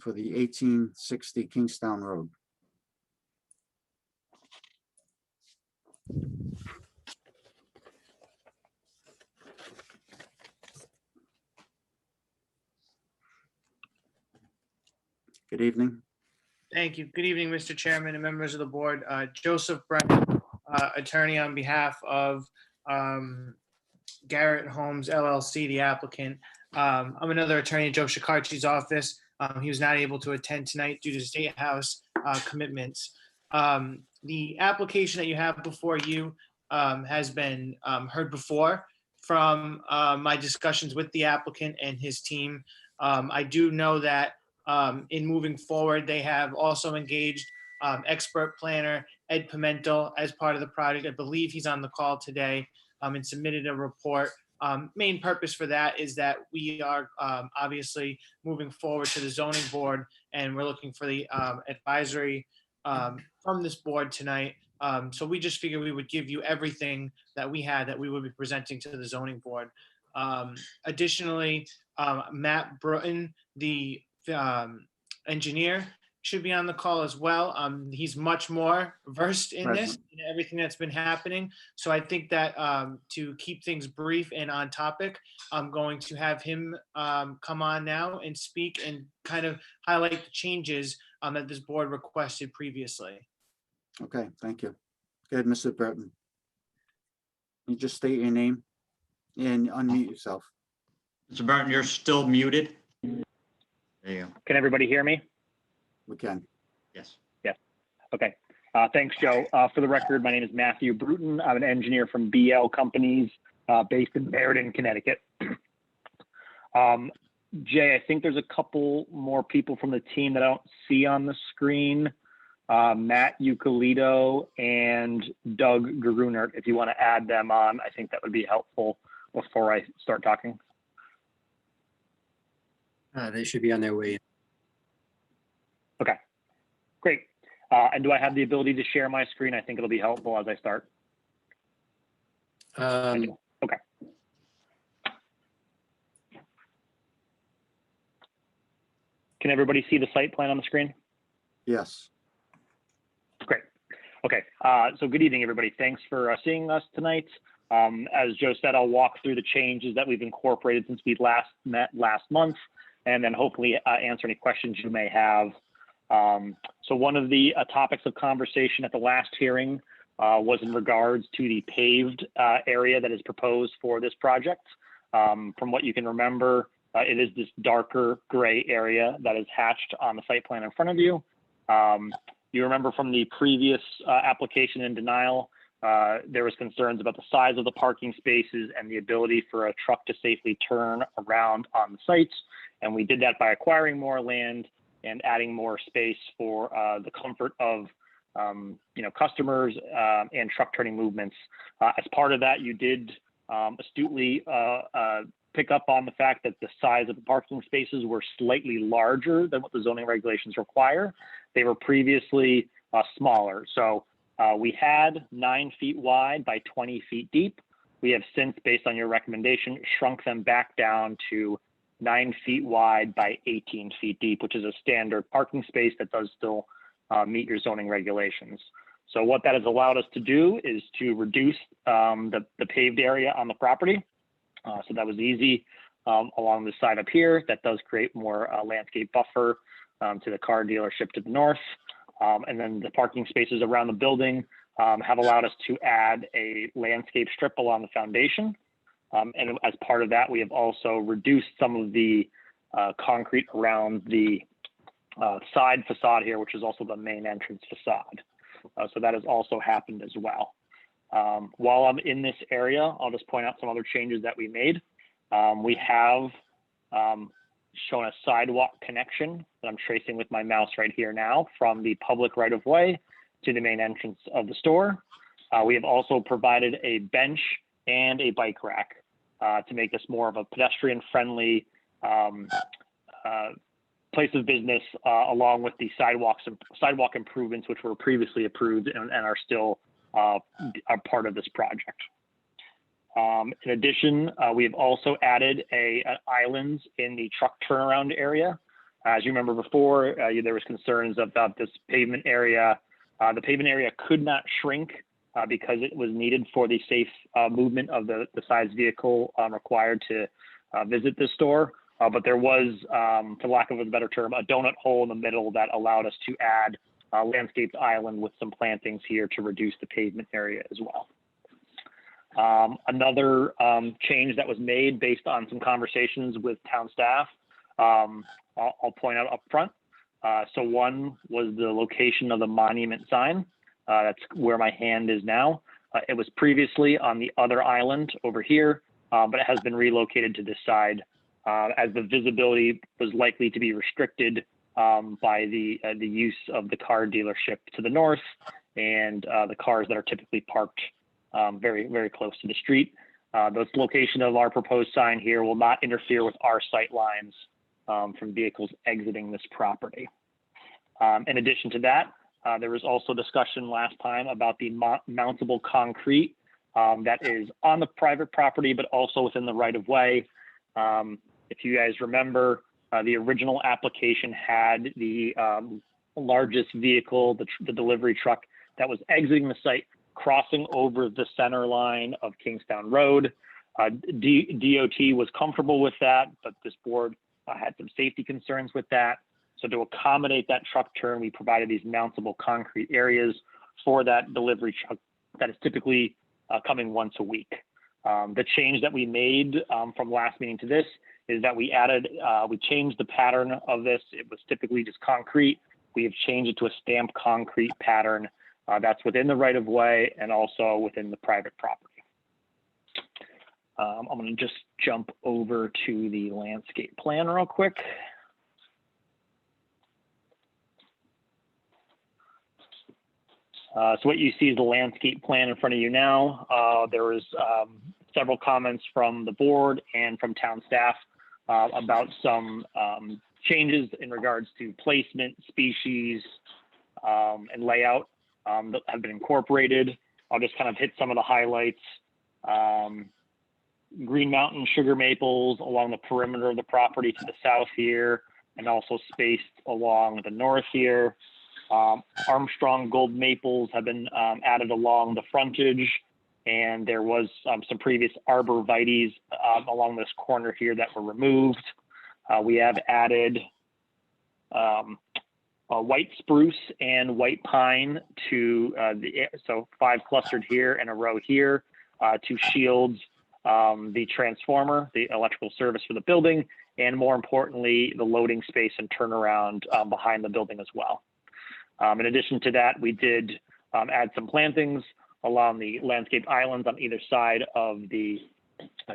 for the 1860 Kingstown Road. Good evening. Thank you. Good evening, Mr. Chairman and members of the board. Joseph Brennan, attorney on behalf of Garrett Homes LLC, the applicant. I'm another attorney at Joe Shikarchi's office. He was not able to attend tonight due to State House commitments. The application that you have before you has been heard before from my discussions with the applicant and his team. I do know that in moving forward, they have also engaged expert planner Ed Pimentel as part of the project. I believe he's on the call today and submitted a report. Main purpose for that is that we are obviously moving forward to the zoning board, and we're looking for the advisory from this board tonight. So we just figured we would give you everything that we had that we would be presenting to the zoning board. Additionally, Matt Bruton, the engineer, should be on the call as well. He's much more versed in this and everything that's been happening. So I think that to keep things brief and on topic, I'm going to have him come on now and speak and kind of highlight the changes that this board requested previously. Okay, thank you. Good, Mr. Burton. You just state your name and unmute yourself. Mr. Burton, you're still muted. There you go. Can everybody hear me? We can. Yes. Yes. Okay. Thanks, Joe. For the record, my name is Matthew Bruton. I'm an engineer from BL Companies based in Meriden, Connecticut. Jay, I think there's a couple more people from the team that I don't see on the screen. Matt Eucalito and Doug Garunert. If you want to add them on, I think that would be helpful before I start talking. They should be on their way. Okay, great. And do I have the ability to share my screen? I think it'll be helpful as I start. Okay. Can everybody see the site plan on the screen? Yes. Great. Okay. So good evening, everybody. Thanks for seeing us tonight. As Joe said, I'll walk through the changes that we've incorporated since we last met last month, and then hopefully answer any questions you may have. So one of the topics of conversation at the last hearing was in regards to the paved area that is proposed for this project. From what you can remember, it is this darker gray area that is hatched on the site plan in front of you. You remember from the previous application and denial, there was concerns about the size of the parking spaces and the ability for a truck to safely turn around on the site. And we did that by acquiring more land and adding more space for the comfort of customers and truck turning movements. As part of that, you did astutely pick up on the fact that the size of the parking spaces were slightly larger than what the zoning regulations require. They were previously smaller. So we had 9 feet wide by 20 feet deep. We have since, based on your recommendation, shrunk them back down to 9 feet wide by 18 feet deep, which is a standard parking space that does still meet your zoning regulations. So what that has allowed us to do is to reduce the paved area on the property. So that was easy along the side up here. That does create more landscape buffer to the car dealership to the north. And then the parking spaces around the building have allowed us to add a landscape strip along the foundation. And as part of that, we have also reduced some of the concrete around the side facade here, which is also the main entrance facade. So that has also happened as well. While I'm in this area, I'll just point out some other changes that we made. We have shown a sidewalk connection that I'm tracing with my mouse right here now from the public right-of-way to the main entrance of the store. We have also provided a bench and a bike rack to make this more of a pedestrian-friendly place of business, along with the sidewalk improvements, which were previously approved and are still a part of this project. In addition, we have also added islands in the truck turnaround area. As you remember before, there was concerns about this pavement area. The pavement area could not shrink because it was needed for the safe movement of the size vehicle required to visit the store. But there was, for lack of a better term, a donut hole in the middle that allowed us to add a landscaped island with some plantings here to reduce the pavement area as well. Another change that was made based on some conversations with town staff, I'll point out up front. So one was the location of the monument sign. That's where my hand is now. It was previously on the other island over here, but it has been relocated to this side as the visibility was likely to be restricted by the use of the car dealership to the north and the cars that are typically parked very, very close to the street. The location of our proposed sign here will not interfere with our sight lines from vehicles exiting this property. In addition to that, there was also discussion last time about the mountable concrete that is on the private property, but also within the right of way. If you guys remember, the original application had the largest vehicle, the delivery truck that was exiting the site, crossing over the center line of Kingstown Road. DOT was comfortable with that, but this board had some safety concerns with that. So to accommodate that truck turn, we provided these mountable concrete areas for that delivery truck that is typically coming once a week. The change that we made from last meeting to this is that we changed the pattern of this. It was typically just concrete. We have changed it to a stamped concrete pattern that's within the right of way and also within the private property. I'm going to just jump over to the landscape plan real quick. So what you see is the landscape plan in front of you now. There was several comments from the board and from town staff about some changes in regards to placement, species, and layout that have been incorporated. I'll just kind of hit some of the highlights. Green Mountain sugar maples along the perimeter of the property to the south here, and also spaced along the north here. Armstrong gold maples have been added along the frontage, and there was some previous arborvitaes along this corner here that were removed. We have added a white spruce and white pine to so 5 clustered here and a row here to shield the transformer, the electrical service for the building, and more importantly, the loading space and turnaround behind the building as well. In addition to that, we did add some plantings along the landscape islands on either side of the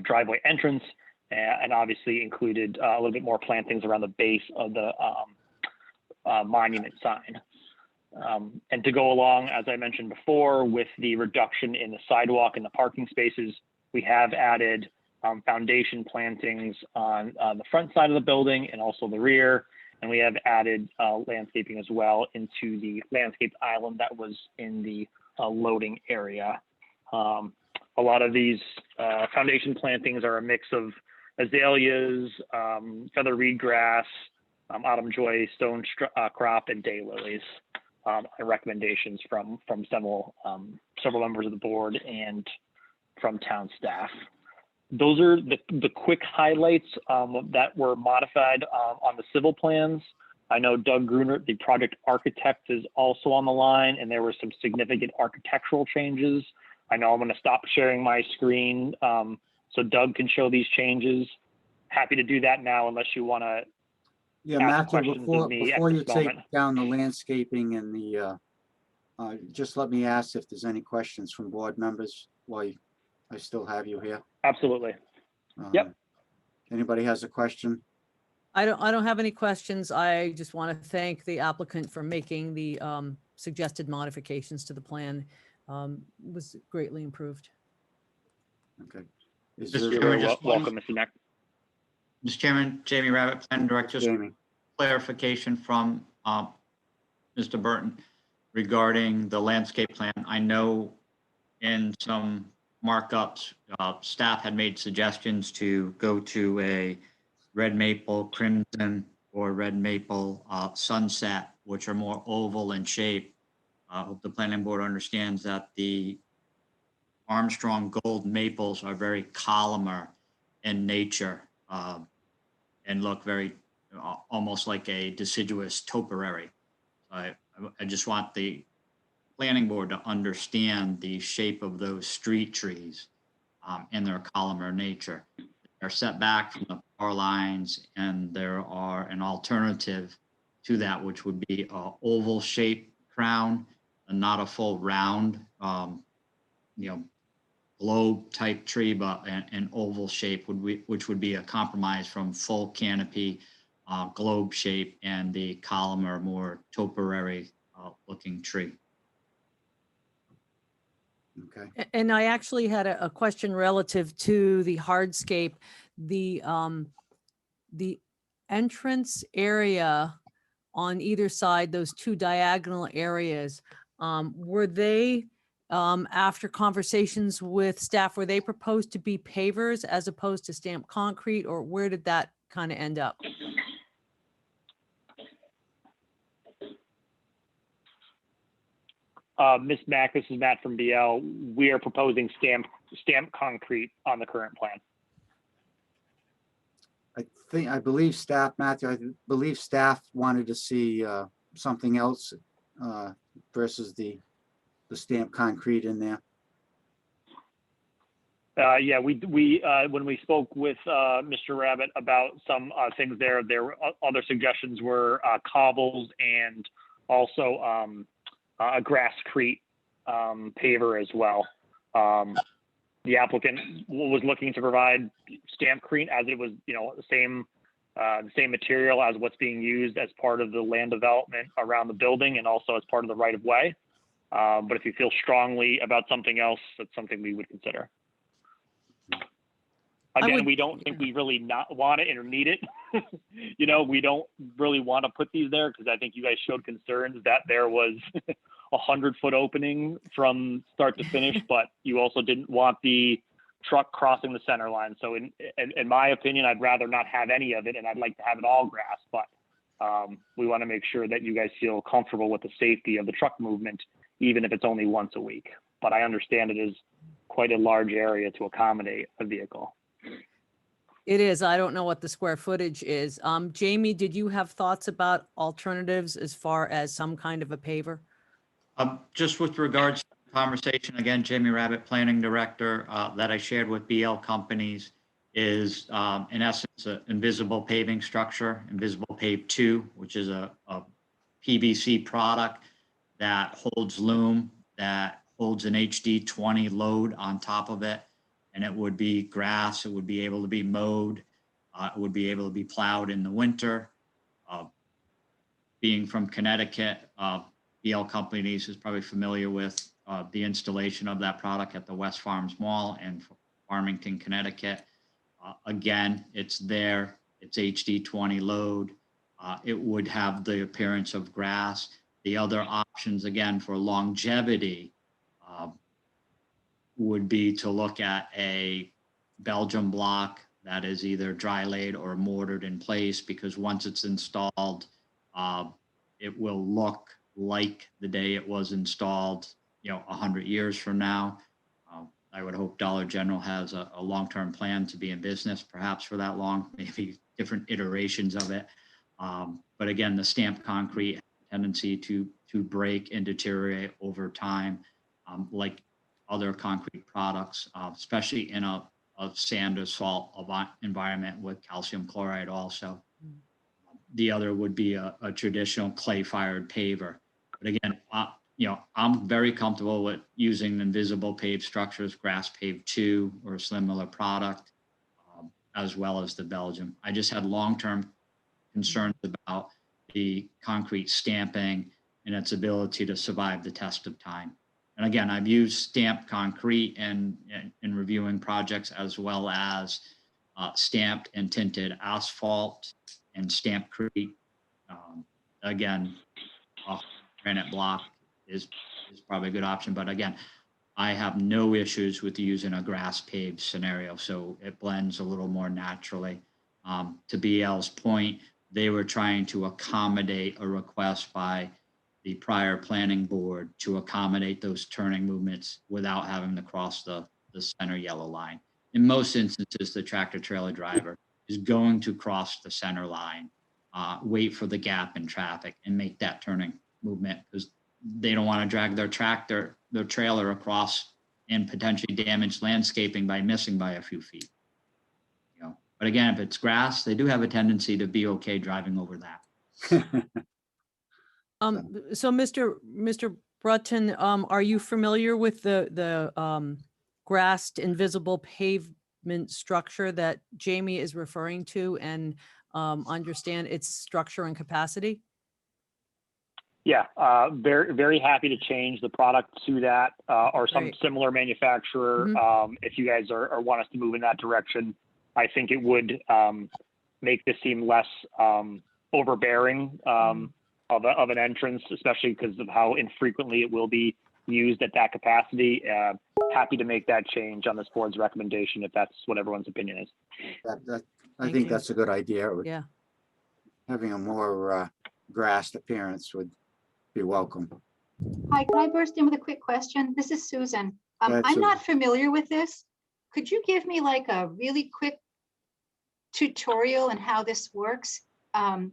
driveway entrance, and obviously included a little bit more plantings around the base of the monument sign. And to go along, as I mentioned before, with the reduction in the sidewalk and the parking spaces, we have added foundation plantings on the front side of the building and also the rear. And we have added landscaping as well into the landscaped island that was in the loading area. A lot of these foundation plantings are a mix of azaleas, feather reed grass, autumn joy, stone crop, and daylilies. Recommendations from several members of the board and from town staff. Those are the quick highlights that were modified on the civil plans. I know Doug Gruner, the project architect, is also on the line, and there were some significant architectural changes. I know I'm going to stop sharing my screen so Doug can show these changes. Happy to do that now, unless you want to. Yeah, Matthew, before you take down the landscaping and the, just let me ask if there's any questions from board members while I still have you here. Absolutely. Yep. Anybody has a question? I don't have any questions. I just want to thank the applicant for making the suggested modifications to the plan. It was greatly improved. Okay. Is Mr. there, Chairman, just welcome, Mr. Neck. Mr. Chairman, Jamie Rabbit, Plan Director, just Jamie? clarification from Mr. Burton regarding the landscape plan. I know in some markups, staff had made suggestions to go to a red maple, crimson, or red maple sunset, which are more oval in shape. I hope the planning board understands that the Armstrong gold maples are very columnar in nature and look very almost like a deciduous topiary. I just want the planning board to understand the shape of those street trees and their columnar nature. They're set back from the power lines, and there are an alternative to that, which would be a oval shaped crown and not a full round, globe type tree, but an oval shape which would be a compromise from full canopy, globe shape, and the columnar, more topiary looking tree. Okay. And I actually had a question relative to the hardscape, the entrance area on either side, those two diagonal areas, were they, after conversations with staff, were they proposed to be pavers as opposed to stamped concrete, or where did that kind of end up? Ms. Mack, this is Matt from BL. We are proposing stamped concrete on the current plan. I believe staff, Matthew, I believe staff wanted to see something else versus the stamped concrete in there. Yeah, when we spoke with Mr. Rabbit about some things there were other suggestions were cobbles and also a grasscrete paver as well. The applicant was looking to provide stampcrete as it was, the same material as what's being used as part of the land development around the building and also as part of the right of way. But if you feel strongly about something else, that's something we would consider. Again, we don't think we really not want it or need it. We don't really want to put these there because I think you guys showed concerns that there was 100-foot opening from start to finish, but you also didn't want the truck crossing the center line. So in my opinion, I'd rather not have any of it, and I'd like to have it all grass, but we want to make sure that you guys feel comfortable with the safety of the truck movement, even if it's only once a week. But I understand it is quite a large area to accommodate a vehicle. It is. I don't know what the square footage is. Jamie, did you have thoughts about alternatives as far as some kind of a paver? Just with regards to the conversation, again, Jamie Rabbit, Planning Director, that I shared with BL Companies is in essence an invisible paving structure, Invisible Pave 2, which is a PVC product that holds loom, that holds an HD 20 load on top of it. And it would be grass, it would be able to be mowed, it would be able to be plowed in the winter. Being from Connecticut, BL Companies is probably familiar with the installation of that product at the West Farms Mall in Farmington, Connecticut. Again, it's there, it's HD 20 load. It would have the appearance of grass. The other options, again, for longevity, would be to look at a Belgium block that is either dry laid or mortared in place, because once it's installed, it will look like the day it was installed, 100 years from now. I would hope Dollar General has a long-term plan to be in business, perhaps for that long, maybe different iterations of it. But again, the stamped concrete has a tendency to break and deteriorate over time, like other concrete products, especially in a sand or salt environment with calcium chloride also. The other would be a traditional clay-fired paver. But again, I'm very comfortable with using invisible paved structures, Grass Pave 2 or a similar product, as well as the Belgium. I just had long-term concerns about the concrete stamping and its ability to survive the test of time. And again, I've used stamped concrete in reviewing projects, as well as stamped and tinted asphalt and stampcrete. Again, granite block is probably a good option. But again, I have no issues with using a grass paved scenario. So it blends a little more naturally. To BL's point, they were trying to accommodate a request by the prior planning board to accommodate those turning movements without having to cross the center yellow line. In most instances, the tractor trailer driver is going to cross the center line, wait for the gap in traffic and make that turning movement because they don't want to drag their trailer across and potentially damage landscaping by missing by a few feet. You know, but again, if it's grass, they do have a tendency to be okay driving over that. So Mr. Brutton, are you familiar with the grassed invisible pavement structure that Jamie is referring to and understand its structure and capacity? Yeah, very, very happy to change the product to that or some Great. similar manufacturer. If you guys are want us to move in that direction, I think it would make this seem less overbearing of an entrance, especially because of how infrequently it will be used at that capacity. Happy to make that change on this board's recommendation if that's what everyone's opinion is. I think that's a good idea. Yeah. Having a more grassed appearance would be welcome. Hi, can I burst in with a quick question? This is Susan. Go ahead, I'm Susan. not familiar with this. Could you give me like a really quick tutorial on how this works? And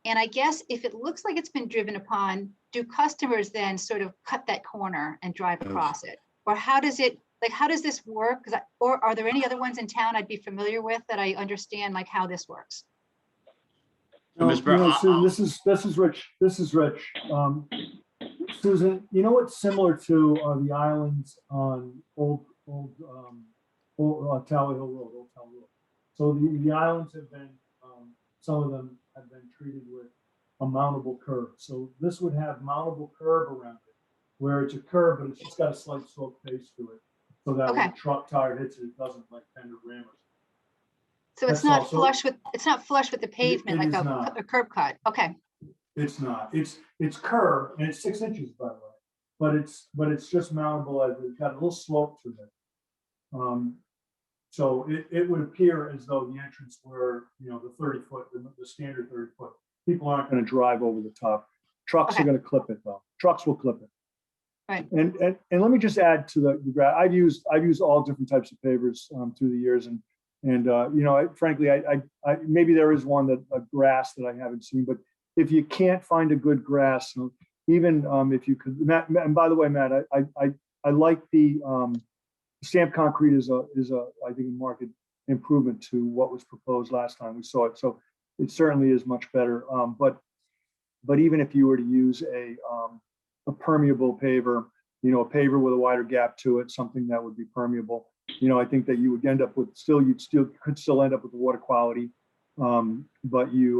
I guess if it looks like it's been driven upon, do customers then sort of cut that corner and drive across it? Or how does it, like, how does this work? Or are there any other ones in town I'd be familiar with that I understand like how this works? So, Ms. Brown, Susan, this is Rich. Susan, you know what's similar to the islands on old Tower Hill Road, Old Town Road. So the islands have been, some of them have been treated with a mountable curb. So this would have mountable curb around it, where it's a curb, but it's just got a slight slope face to it. So that when a truck tire hits it, it doesn't like bend or ram. So it's not flush with, it's not flush with the pavement like a curb cut. Okay. It's not. It's curved and it's 6 inches by the way, but it's just mountable as it's got a little slope to it. So it would appear as though the entrance were, you know, the 30-foot, the standard 30-foot. People aren't going to drive over the top. Trucks are going to clip it though. Trucks will clip it. Right. And let me just add to the grass. I've used all different types of pavers through the years, and you know, frankly, I maybe there is one that a grass that I haven't seen, but if you can't find a good grass, even if you could, Matt, and by the way, Matt, I like the stamped concrete is a I think a market improvement to what was proposed last time we saw it. So it certainly is much better. But even if you were to use a permeable paver, you know, a paver with a wider gap to it, something that would be permeable, you know, I think that you would end up with you could still end up with the water quality, but you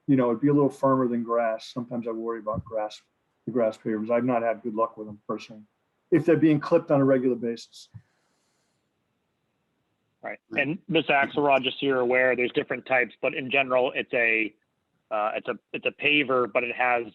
know, it'd be a little firmer than grass. Sometimes I worry about the grass pavers. I've not had good luck with them personally, if they're being clipped on a regular basis. Right. And Ms. Axelrod, just so you're aware, there's different types, but in general, it's a paver, but it has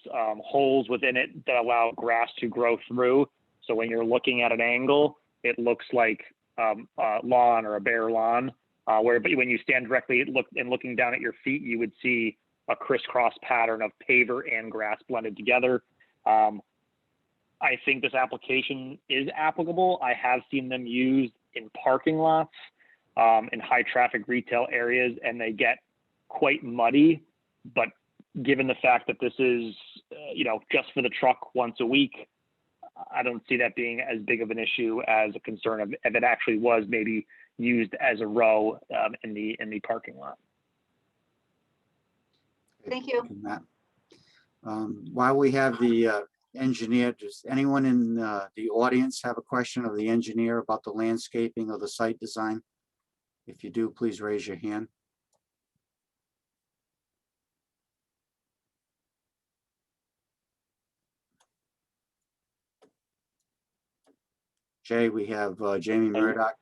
holes within it that allow grass to grow through. So when you're looking at an angle, it looks like lawn or a bare lawn. But when you stand directly looking down at your feet, you would see a crisscross pattern of paver and grass blended together. I think this application is applicable. I have seen them used in parking lots, in high traffic retail areas, and they get quite muddy. But given the fact that this is, you know, just for the truck once a week, I don't see that being as big of an issue as a concern of if it actually was maybe used as a row in the parking lot. Thank you. Matt. While we have the engineer, does anyone in the audience have a question of the engineer about the landscaping or the site design? If you do, please raise your hand. Jay, we have Jamie Murdoch.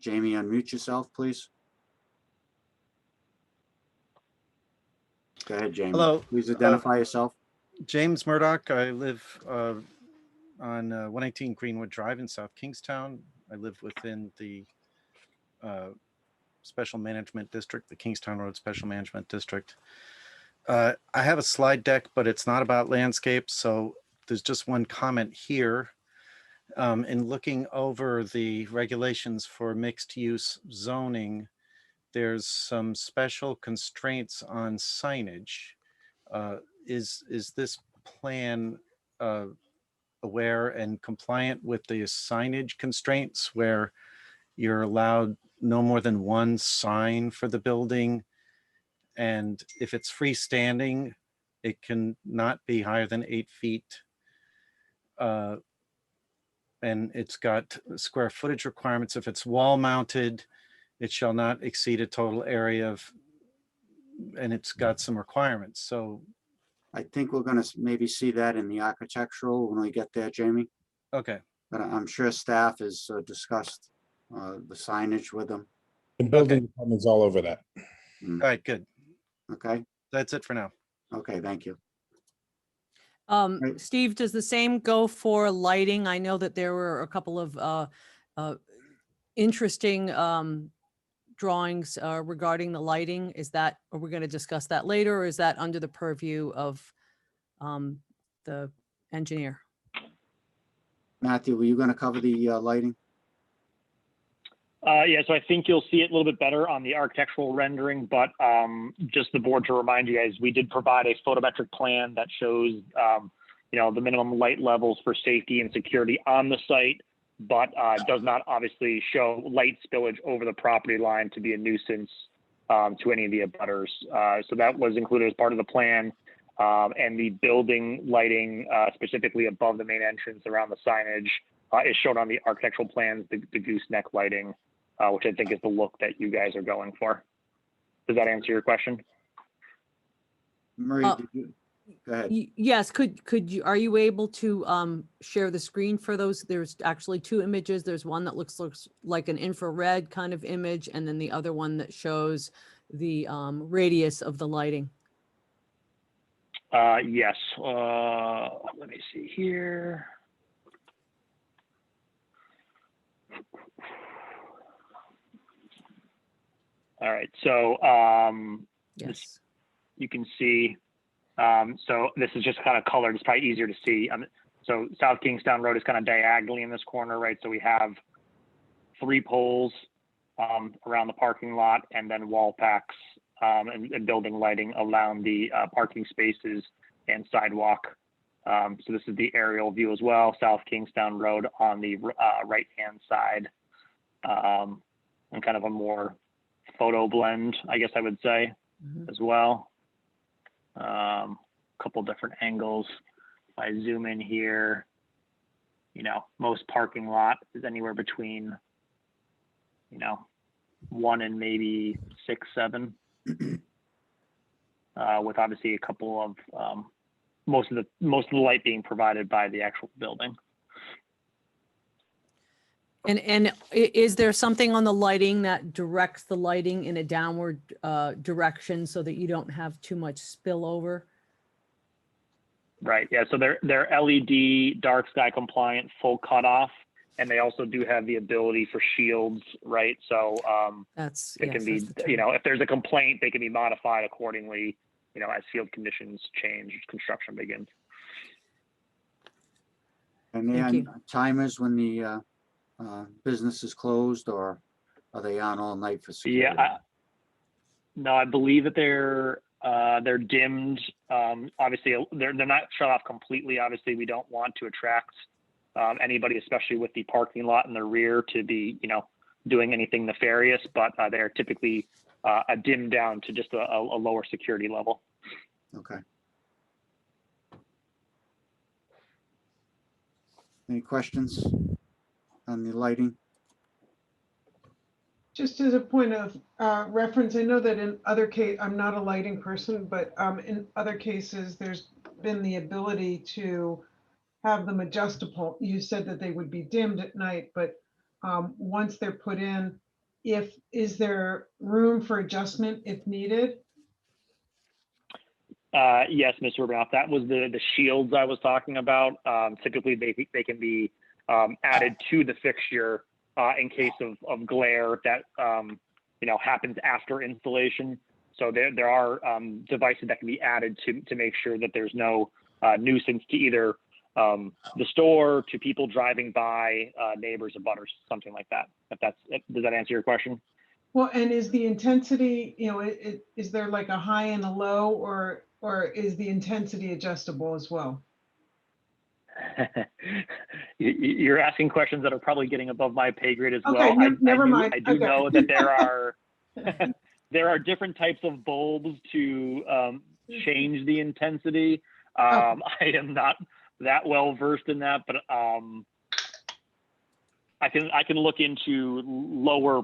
Jamie, unmute yourself, please. Go ahead, Jamie. Hello. Please identify yourself. James Murdoch. I live on 118 Greenwood Drive in South Kingstown. I live within the Special Management District, the Kingstown Road Special Management District. I have a slide deck, but it's not about landscape, so there's just one comment here. In looking over the regulations for mixed-use zoning, there's some special constraints on signage. Is this plan aware and compliant with the signage constraints where you're allowed no more than one sign for the building? And if it's freestanding, it can not be higher than 8 feet. And it's got square footage requirements. If it's wall mounted, it shall not exceed a total area of, and it's got some requirements. So, I think we're gonna maybe see that in the architectural when we get there, Jamie. okay, But I'm sure staff has discussed the signage with them. The building department's all over that. all right, good. Okay, That's it for now. okay, thank you. Steve, does the same go for lighting? I know that there were a couple of interesting drawings regarding the lighting. Are we going to discuss that later, or is that under the purview of the engineer? Matthew, were you gonna cover the lighting? Yeah, so I think you'll see it a little bit better on the architectural rendering, but just the board to remind you guys, we did provide a photometric plan that shows, the minimum light levels for safety and security on the site, but does not obviously show light spillage over the property line to be a nuisance to any of the abutters. So that was included as part of the plan. And the building lighting, specifically above the main entrance around the signage, is shown on the architectural plans, the gooseneck lighting, which I think is the look that you guys are going for. Does that answer your question? Marie, did you? Go ahead. Yes, are you able to share the screen for those? There's actually two images. There's one that looks like an infrared kind of image, and then the other one that shows the radius of the lighting. Yes. Let me see here. All right. So Yes. you can see. So this is just kind of colored. It's probably easier to see. So South Kingstown Road is kind of diagonally in this corner, right? So we have 3 poles around the parking lot, and then wall packs and building lighting around the parking spaces and sidewalk. So this is the aerial view as well. South Kingstown Road on the right-hand side, and kind of a more photo blend, I guess I would say, as well. Couple different angles. If I zoom in here, most parking lot is anywhere between, 1 and maybe 6, 7, with obviously a couple of most of the light being provided by the actual building. And is there something on the lighting that directs the lighting in a downward direction so that you don't have too much spillover? Right. Yeah. So they're LED, dark sky compliant, full cutoff, and they also do have the ability for shields. Right. So it can be, if there's a complaint, they can be modified accordingly, as field conditions change, construction begins. And then timers when the business is closed, or are they on all night for security? Yeah. No, I believe that they're dimmed. Obviously, they're not shut off completely. Obviously, we don't want to attract anybody, especially with the parking lot in the rear, to be doing anything nefarious. But they're typically dimmed down to just a lower security level. Okay. Any questions on the lighting? Just as a point of reference, I know that in other case, I'm not a lighting person, but in other cases, there's been the ability to have them adjustable. You said that they would be dimmed at night, but once they're put in, is there room for adjustment if needed? Yes, Mr. Rubinoff, that was the shields I was talking about. Typically, they can be added to the fixture in case of glare that happens after installation. So there are devices that can be added to make sure that there's no nuisance to either the store, to people driving by, neighbors, and butters, something like that. Does that answer your question? Well, and is the intensity, is there like a high and a low, or is the intensity adjustable as well? You're asking questions that are probably getting above my pay grade as Okay, well. never mind. I do Okay. know that there are different types of bulbs to change the intensity. I am not that well versed in that, but I can look into lower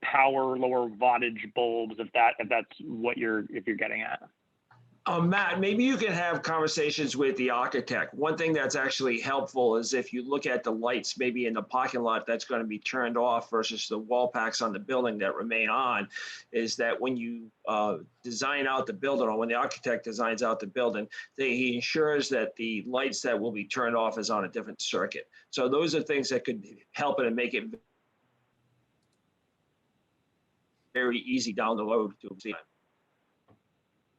power, lower wattage bulbs if that's what you're getting at. Matt, maybe you can have conversations with the architect. One thing that's actually helpful is if you look at the lights, maybe in the parking lot that's going to be turned off versus the wall packs on the building that remain on, is that when you design out the building, or when the architect designs out the building, he ensures that the lights that will be turned off is on a different circuit. So those are things that could help it and make it very easy down the road to see.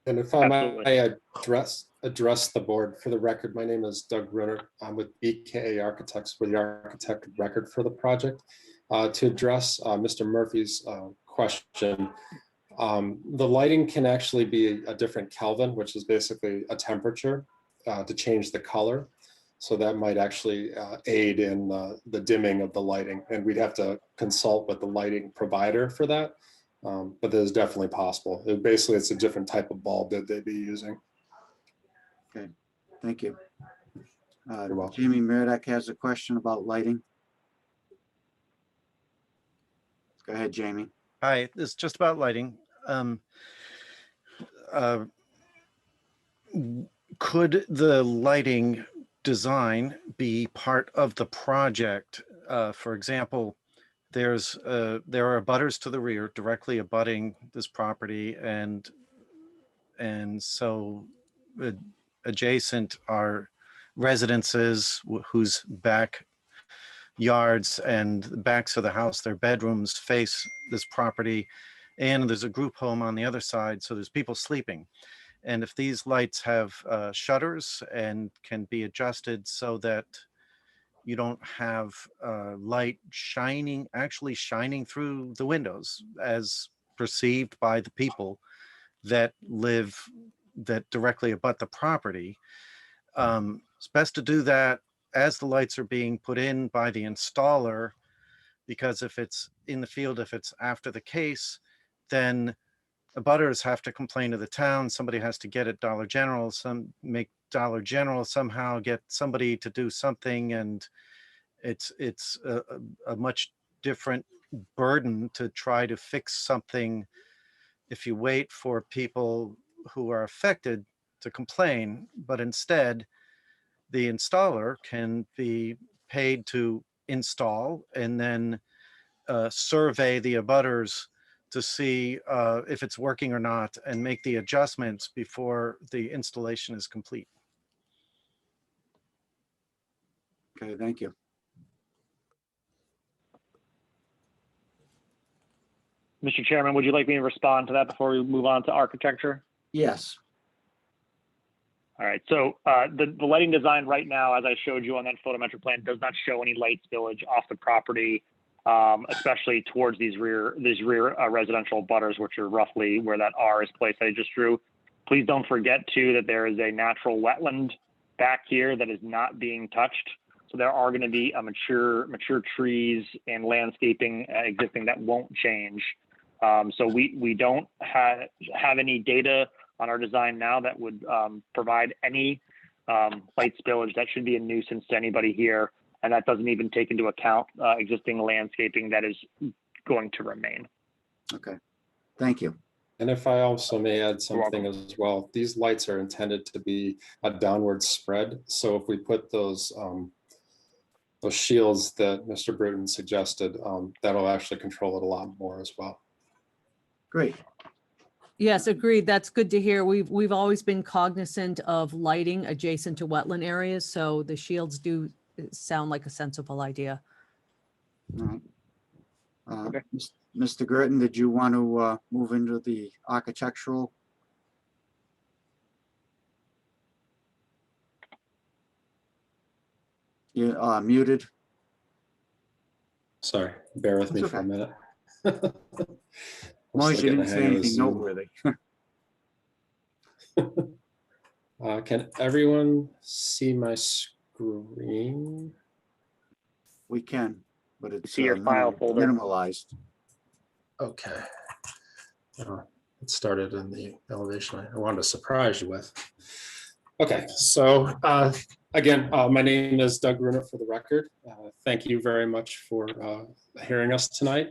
And if I Absolutely. may address the board, for the record, my name is Doug Runner. I'm with BKA Architects. We're the architect of record for the project. To address Mr. Murphy's question, the lighting can actually be a different Kelvin, which is basically a temperature to change the color. So that might actually aid in the dimming of the lighting. And we'd have to consult with the lighting provider for that. But that is definitely possible. Basically, it's a different type of bulb that they'd be using. Okay, thank you. You're welcome. Jamie Murdock has a question about lighting. Go ahead, Jamie. Hi, it's just about lighting. Could the lighting design be part of the project? For example, there are abutters to the rear directly abutting this property, and so adjacent are residences whose back yards and backs of the house, their bedrooms face this property, and there's a group home on the other side, so there's people sleeping. And if these lights have shutters and can be adjusted so that you don't have light actually shining through the windows as perceived by the people that directly abut the property. It's best to do that as the lights are being put in by the installer, because if it's in the field, if it's after the case, then abutters have to complain to the town. Somebody has to get at Dollar General, make Dollar General somehow get somebody to do something, and it's a much different burden to try to fix something if you wait for people who are affected to complain. But instead, the installer can be paid to install and then survey the abutters to see if it's working or not, and make the adjustments before the installation is complete. Okay, thank you. Mr. Chairman, would you like me to respond to that before we move on to architecture? Yes. All right, so the lighting design right now, as I showed you on that photometric plan, does not show any light spillage off the property, especially towards these rear residential butters, which are roughly where that R is placed that I just drew. Please don't forget too that there is a natural wetland back here that is not being touched. So there are going to be mature trees and landscaping existing that won't change. So we don't have any data on our design now that would provide any light spillage that should be a nuisance to anybody here. And that doesn't even take into account existing landscaping that is going to remain. Okay, thank you. And if I also may add something welcome. as well, these lights are intended to be a downward spread. So if we put those shields that Mr. Bruton suggested, that'll actually control it a lot more as well. Great. Yes, agreed. That's good to hear. We've always been cognizant of lighting adjacent to wetland areas, so the shields do sound like a sensible idea. All right. Okay. Mr. Girton, did you want to move into the architectural? You muted. Sorry, bear with me That's for a okay. minute. As long as you didn't say anything noteworthy. Can everyone see my screen? We can, but it's See your file folder. minimalized. Okay. It started in the elevation I wanted to surprise you with. Okay, so again, my name is Doug Gruner for the record. Thank you very much for hearing us tonight.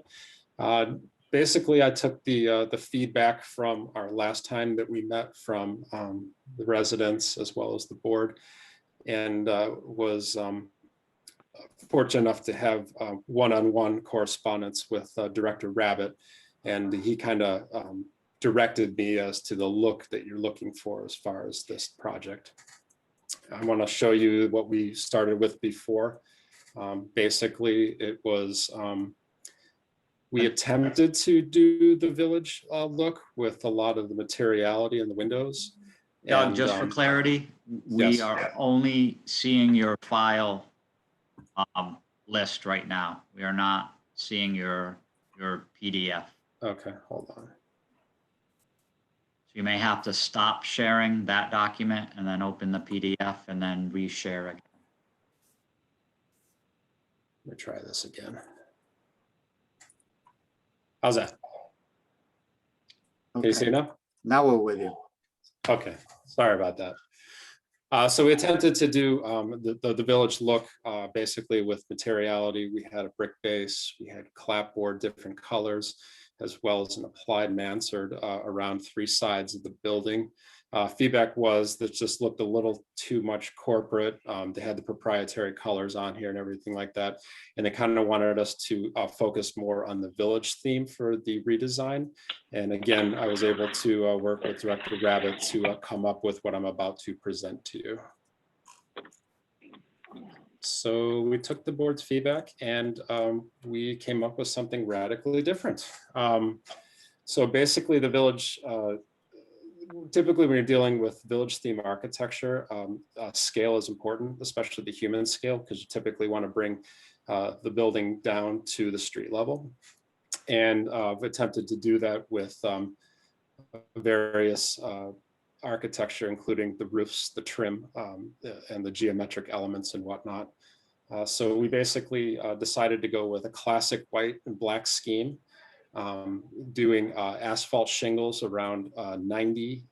Basically, I took the feedback from our last time that we met from the residents as well as the board, and was fortunate enough to have one-on-one correspondence with Director Rabbit, and he kind of directed me as to the look that you're looking for as far as this project. I want to show you what we started with before. Basically, it was, we attempted to do the village look with a lot of the materiality in the windows. Doug, just for clarity, we yes. are only seeing your file list right now. We are not seeing your PDF. Okay, hold on. So you may have to stop sharing that document and then open the PDF and then reshare again. Let me try this again. How's that? Can you see now? Now we're with you. Okay, sorry about that. So we attempted to do the village look basically with materiality. We had a brick base, we had clapboard, different colors, as well as an applied mansard around 3 sides of the building. Feedback was that just looked a little too much corporate. They had the proprietary colors on here and everything like that. And they kind of wanted us to focus more on the village theme for the redesign. And again, I was able to work with Director Rabbit to come up with what I'm about to present to you. So we took the board's feedback and we came up with something radically different. So basically the village, typically when you're dealing with village theme architecture, scale is important, especially the human scale, because you typically want to bring the building down to the street level. And I've attempted to do that with various architecture, including the roofs, the trim, and the geometric elements and whatnot. So we basically decided to go with a classic white and black scheme, doing asphalt shingles around 95%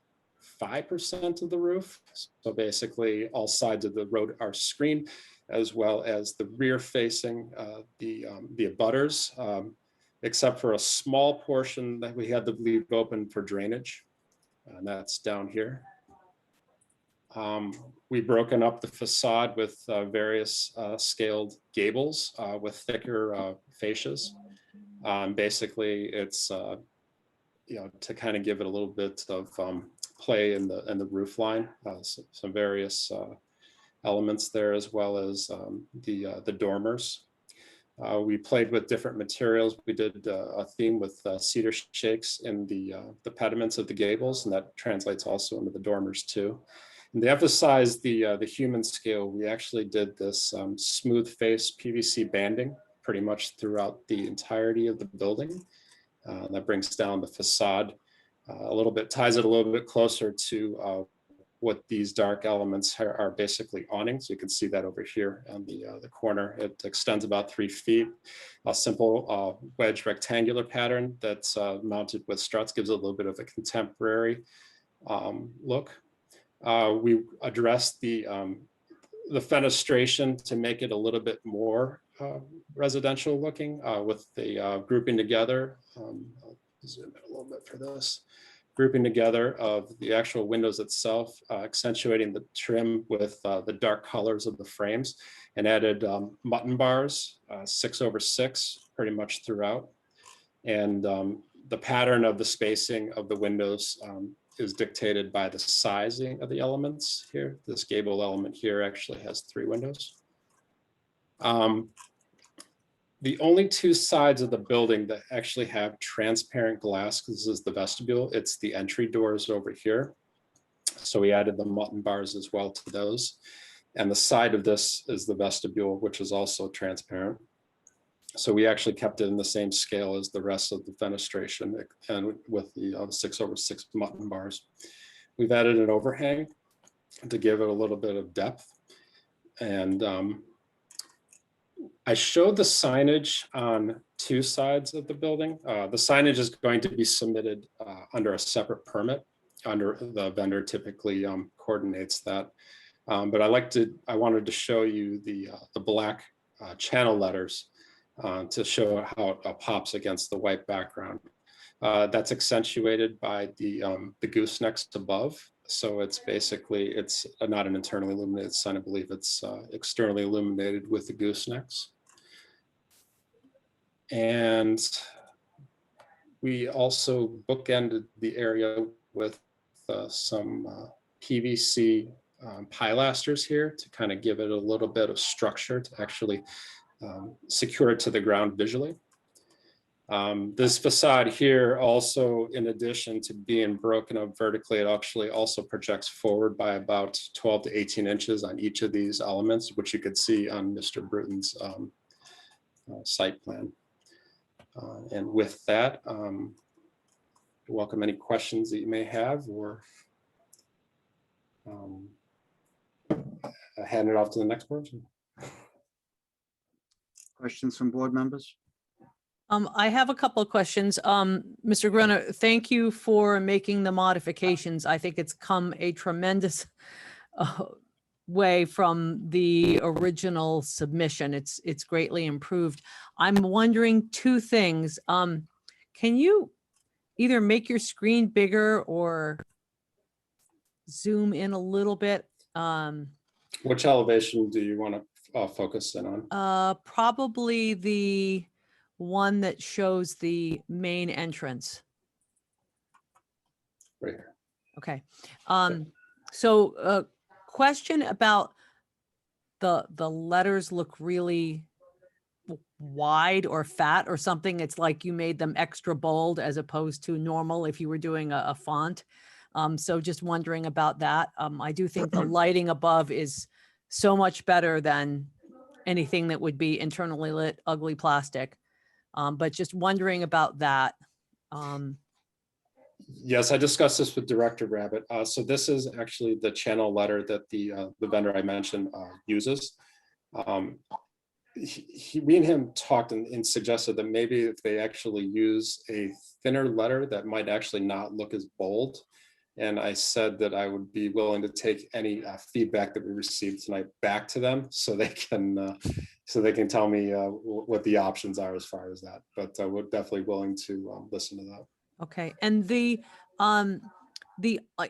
of the roof. So basically all sides of the road are screened, as well as the rear facing the abutters, except for a small portion that we had to leave open for drainage. And that's down here. We've broken up the facade with various scaled gables with thicker fascias. Basically, it's to kind of give it a little bit of play in the roof line. Some various elements there, as well as the dormers. We played with different materials. We did a theme with cedar shakes in the pediments of the gables, and that translates also into the dormers too. And to emphasize the human scale, we actually did this smooth face PVC banding pretty much throughout the entirety of the building. That brings down the facade a little bit, ties it a little bit closer to what these dark elements are basically awnings. You can see that over here on the corner. It extends about 3 feet. A simple wedge rectangular pattern that's mounted with struts gives it a little bit of a contemporary look. We addressed the fenestration to make it a little bit more residential looking with the grouping together. I'll zoom in a little bit for this. Grouping together of the actual windows itself, accentuating the trim with the dark colors of the frames, and added mutton bars, 6/6, pretty much throughout. And the pattern of the spacing of the windows is dictated by the sizing of the elements here. This gable element here actually has 3 windows. The only two sides of the building that actually have transparent glass, because this is the vestibule, it's the entry doors over here. So we added the mutton bars as well to those. And the side of this is the vestibule, which is also transparent. So we actually kept it in the same scale as the rest of the fenestration and with the 6/6 mutton bars. We've added an overhang to give it a little bit of depth. And I showed the signage on two sides of the building. The signage is going to be submitted under a separate permit. Under the vendor typically coordinates that. But I wanted to show you the black channel letters to show how it pops against the white background. That's accentuated by the goosenecks above. So it's basically, it's not an internally illuminated sign. I believe it's externally illuminated with the goosenecks. And we also bookended the area with some PVC pilasters here to kind of give it a little bit of structure to actually secure it to the ground visually. This facade here also, in addition to being broken up vertically, it actually also projects forward by about 12 to 18 inches on each of these elements, which you could see on Mr. Bruton's site plan. And with that, welcome any questions that you may have, or hand it off to the next person. Questions from board members? I have a couple of questions. Mr. Gruner, thank you for making the modifications. I think it's come a tremendous way from the original submission. It's greatly improved. I'm wondering two things. Can you either make your screen bigger or zoom in a little bit? Which elevation do you want to focus in on? Probably the one that shows the main entrance. Right here. Okay. So question about the letters look really wide or fat or something. It's like you made them extra bold as opposed to normal if you were doing a font. So just wondering about that. I do think the lighting above is so much better than anything that would be internally lit ugly plastic. But just wondering about that. Yes, I discussed this with Director Rabbit. So this is actually the channel letter that the vendor I mentioned uses. We and him talked and suggested that maybe if they actually use a thinner letter that might actually not look as bold. And I said that I would be willing to take any feedback that we received tonight back to them so they can tell me what the options are as far as that. But we're definitely willing to listen to that. Okay, and the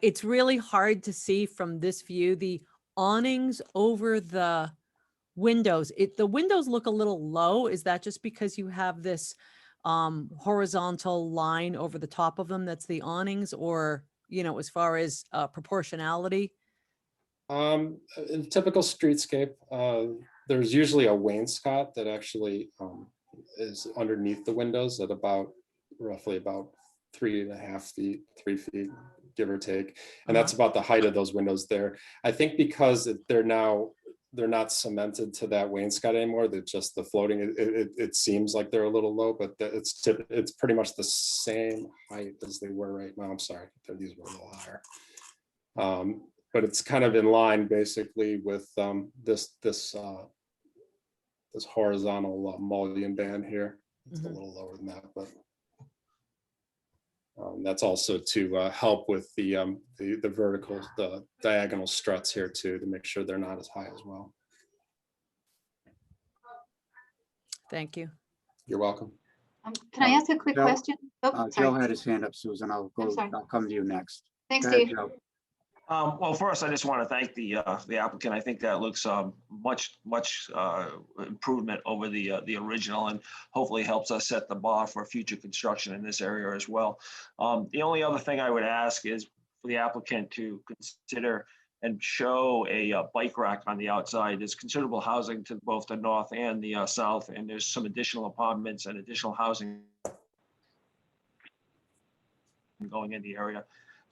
it's really hard to see from this view, the awnings over the windows. The windows look a little low. Is that just because you have this horizontal line over the top of them that's the awnings, or, you know, as far as proportionality? In typical streetscape, there's usually a wainscot that actually is underneath the windows at roughly about 3.5 feet, 3 feet, give or take. And that's about the height of those windows there. I think because they're not cemented to that wainscot anymore, they're just the floating, it seems like they're a little low, but it's pretty much the same height as they were right now. I'm sorry, these were a little higher. But it's kind of in line basically with this horizontal mullion band here. It's a little lower than that, but that's also to help with the vertical, the diagonal struts here too, to make sure they're not as high as well. Thank you. You're welcome. Can I ask a quick Joe, question? Oh, Joe sorry. had his hand up, Susan. I'll come to you next. Thanks, Go ahead, Steve. Joe. Well, first, I just want to thank the applicant. I think that looks much improvement over the original, and hopefully helps us set the bar for future construction in this area as well. The only other thing I would ask is for the applicant to consider and show a bike rack on the outside. There's considerable housing to both the north and the south, and there's some additional apartments and additional housing going in the area.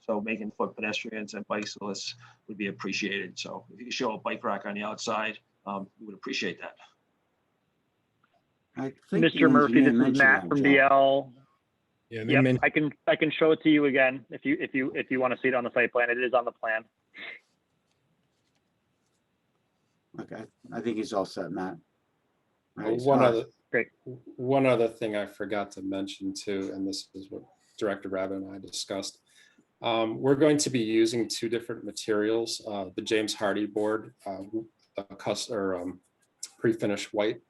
So making foot pedestrians and bicyclists would be appreciated. So if you could show a bike rack on the outside, we would appreciate that. I think the Mr. Murphy, engineer this is mentioned Matt that, from Joe. DL. Yeah, they Yep, mentioned- I can show it to you again if you want to see it on the site plan. It is on the plan. Okay, I think he's all set, Matt. Right, as One far other, as- Great. one other thing I forgot to mention too, and this is what Director Rabbit and I discussed. We're going to be using two different materials, the James Hardy board, pre-finished white,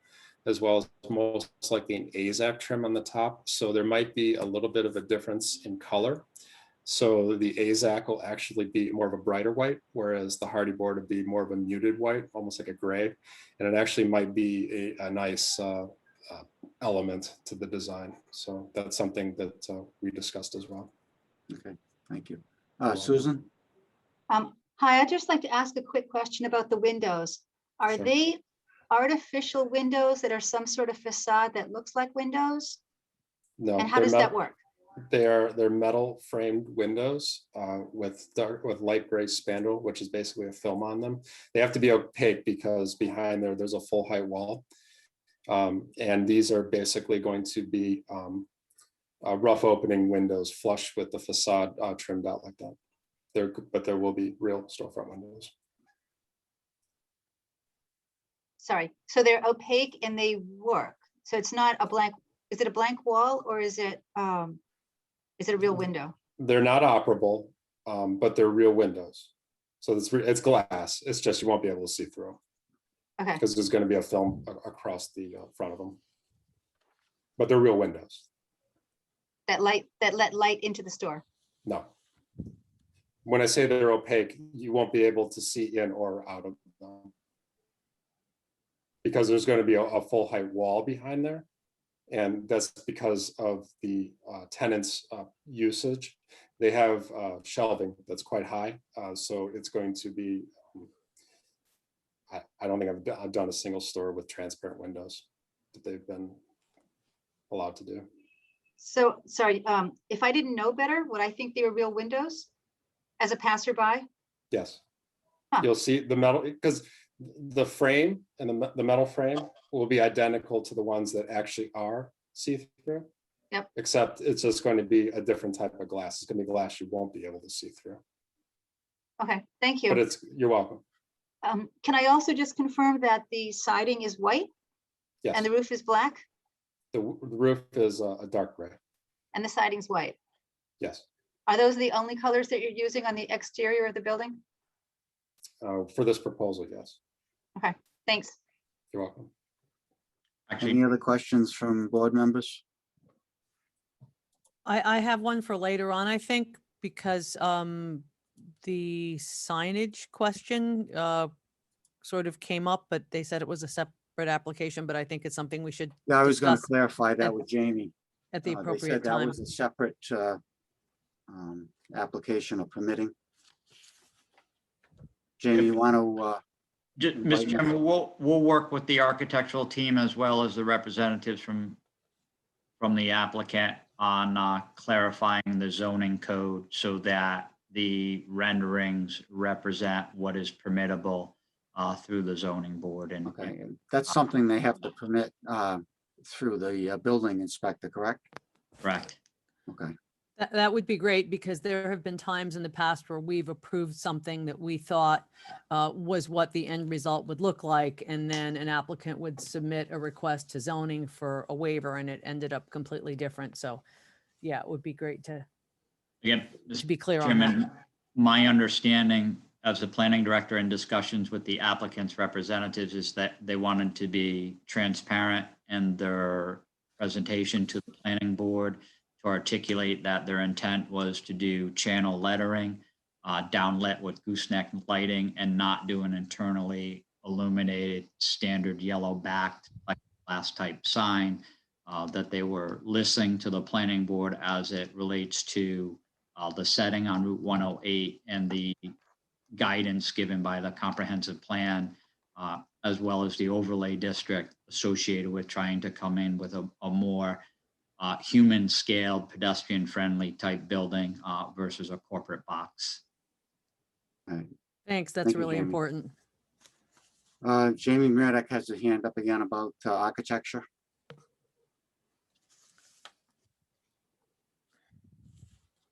as well as most likely an AZAC trim on the top. So there might be a little bit of a difference in color. So the AZAC will actually be more of a brighter white, whereas the Hardy board would be more of a muted white, almost like a gray. And it actually might be a nice element to the design. So that's something that we discussed as well. Okay, thank you. welcome. Susan? Hi, I'd just like to ask a quick question about the windows. Are Sure. they artificial windows that are some sort of facade that looks like windows? No, And how they're does that work? They're metal framed windows with light gray spandrel, which is basically a film on them. They have to be opaque because behind there's a full height wall. And these are basically going to be rough opening windows flush with the facade trimmed out like that. But there will be real storefront windows. Sorry, so they're opaque and they work. So it's not a blank, is it a blank wall or is it a real window? They're not operable, but they're real windows. So it's glass. It's just you won't be able to see through Okay, because there's going to be a film across the front of them. But they're real windows. that let light into the store. No. When I say they're opaque, you won't be able to see in or out of them. Because there's going to be a full height wall behind there. And that's because of the tenants' usage. They have shelving that's quite high. So it's going to be, I don't think I've done a single store with transparent windows that they've been allowed to do. So, sorry, if I didn't know better, would I think they were real windows as a passerby? Yes. Huh. You'll see the metal, because the frame and the metal frame will be identical to the ones that actually are see-through. Yep. Except it's just going to be a different type of glass. It's going to be glass you won't be able to see through. Okay, thank But you. you're welcome. Can I also just confirm that the siding is white Yes. and the roof is black The roof is a dark gray. and the siding's white? Yes. Are those the only colors that you're using on the exterior of the building? For this proposal, yes. Okay, thanks. You're welcome. Actually, Any other questions from board members? I have one for later on, I think, because the signage question sort of came up, but they said it was a separate application, but I think it's something we should Yeah, I was going to discuss clarify that at- with Jamie. at the They said appropriate that time. was a separate application or permitting. Jamie, you want to, Mr. Chairman, we'll work with the architectural team as well as the representatives from the applicant on clarifying the zoning code so that the renderings represent what is permittable through the zoning board. And okay, that's something they have to permit through the building inspector, correct? correct. Okay, That would be great, because there have been times in the past where we've approved something that we thought was what the end result would look like. And then an applicant would submit a request to zoning for a waiver and it ended up completely different. So yeah, it would be great to Again, be clear on that. Chairman, my understanding as the planning director in discussions with the applicant's representatives is that they wanted to be transparent in their presentation to the planning board to articulate that their intent was to do channel lettering, downlit with gooseneck lighting, and not do an internally illuminated standard yellow backed glass type sign, that they were listening to the planning board as it relates to the setting on Route 108 and the guidance given by the comprehensive plan, as well as the overlay district associated with trying to come in with a more human scaled, pedestrian friendly type building versus a corporate box. All right. Thanks, that's Thank you, really Jamie. important. Jamie Murdock has a hand up again about architecture.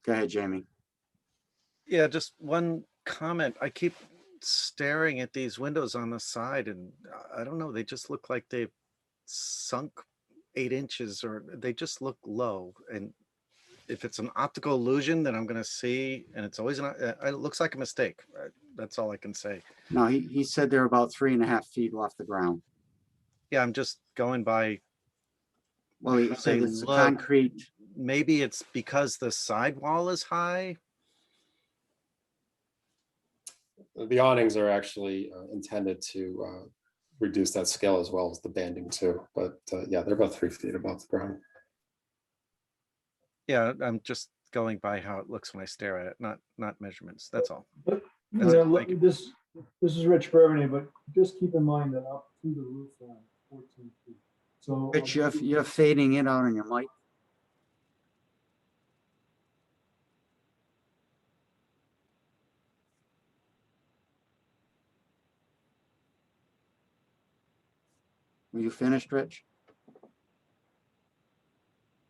Go ahead, Jamie. Yeah, just one comment. I keep staring at these windows on the side and I don't know, they just look like they've sunk 8 inches or they just look low. And if it's an optical illusion, then I'm going to see, and it's always, it looks like a mistake. That's all I can say. No, he said they're about 3.5 feet off the ground. Yeah, I'm just going by. Well, he how said they it's a look. concrete. Maybe it's because the sidewall is high. The awnings are actually intended to reduce that scale as well as the banding too. But yeah, they're about 3 feet above the ground. Yeah, I'm just going by how it looks when I stare at it, not measurements. That's all. But, That's yeah, it. look, Thank you. this is Rich Burgundy, but just keep in mind that up to the roof line, 14 feet. So Rich, you're fading in out on your mic. Were you finished, Rich?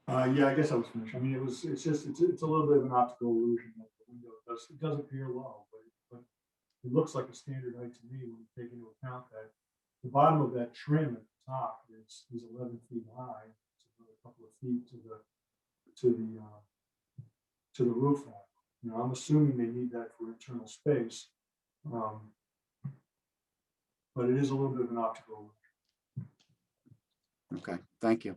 yeah, I guess I was finished. I mean, it's a little bit of an optical illusion that the window does appear low, but it looks like a standard height to me when you take into account that the bottom of that trim at the top is 11 feet high. It's another couple of feet to the roof line. You know, I'm assuming they need that for internal space, but it is a little bit of an optical illusion. Okay, thank you.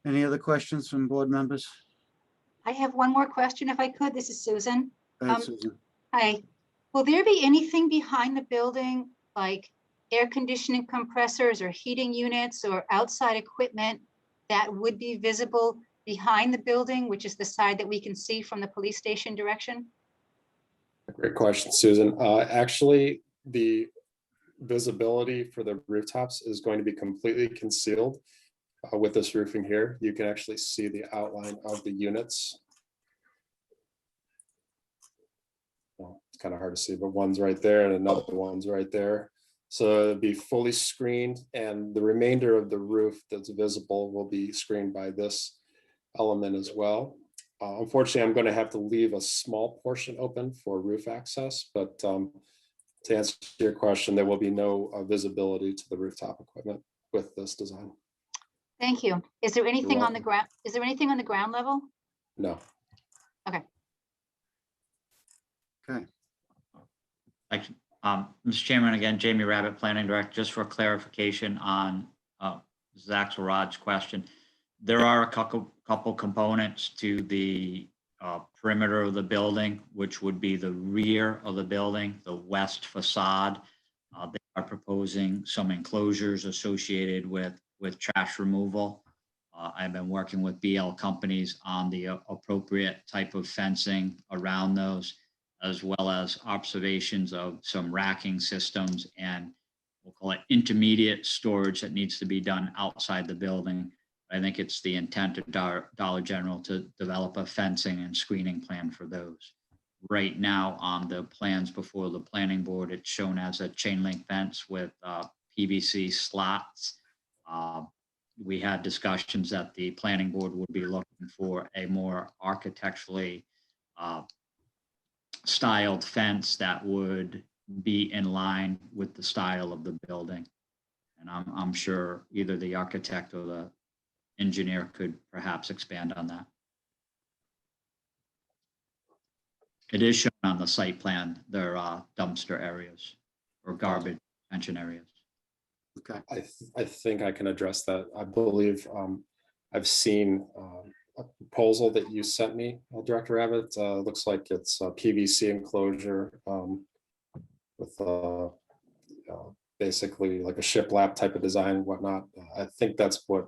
Any other questions from board members? I have one more question if I could. This is Susan. Go ahead, Susan. Hi. Will there be anything behind the building like air conditioning compressors or heating units or outside equipment that would be visible behind the building, which is the side that we can see from the police station direction? Great question, Susan. Actually, the visibility for the rooftops is going to be completely concealed with this roofing here. You can actually see the outline of the units. Well, it's kind of hard to see, but one's right there and another one's right there. So it'll be fully screened, and the remainder of the roof that's visible will be screened by this element as well. Unfortunately, I'm going to have to leave a small portion open for roof access, but to answer your question, there will be no visibility to the rooftop equipment with this design. Thank you. Is there anything on the welcome. ground? Is there anything on the ground level? No. Okay. Okay. Mr. Chairman, again, Jamie Rabbit, Planning Director, just for clarification on Zach Sarad's question. There are a couple components to the perimeter of the building, which would be the rear of the building, the west facade. They are proposing some enclosures associated with trash removal. I've been working with BL companies on the appropriate type of fencing around those, as well as observations of some racking systems and we'll call it intermediate storage that needs to be done outside the building. I think it's the intent of Dollar General to develop a fencing and screening plan for those. Right now on the plans before the planning board, it's shown as a chain link fence with PVC slots. We had discussions that the planning board would be looking for a more architecturally styled fence that would be in line with the style of the building. And I'm sure either the architect or the engineer could perhaps expand on that. It is shown on the site plan, there are dumpster areas or garbage retention areas. Okay. I think I can address that. I believe I've seen a proposal that you sent me, Director Abbott. Looks like it's a PVC enclosure with basically like a shiplap type of design and whatnot. I think that's what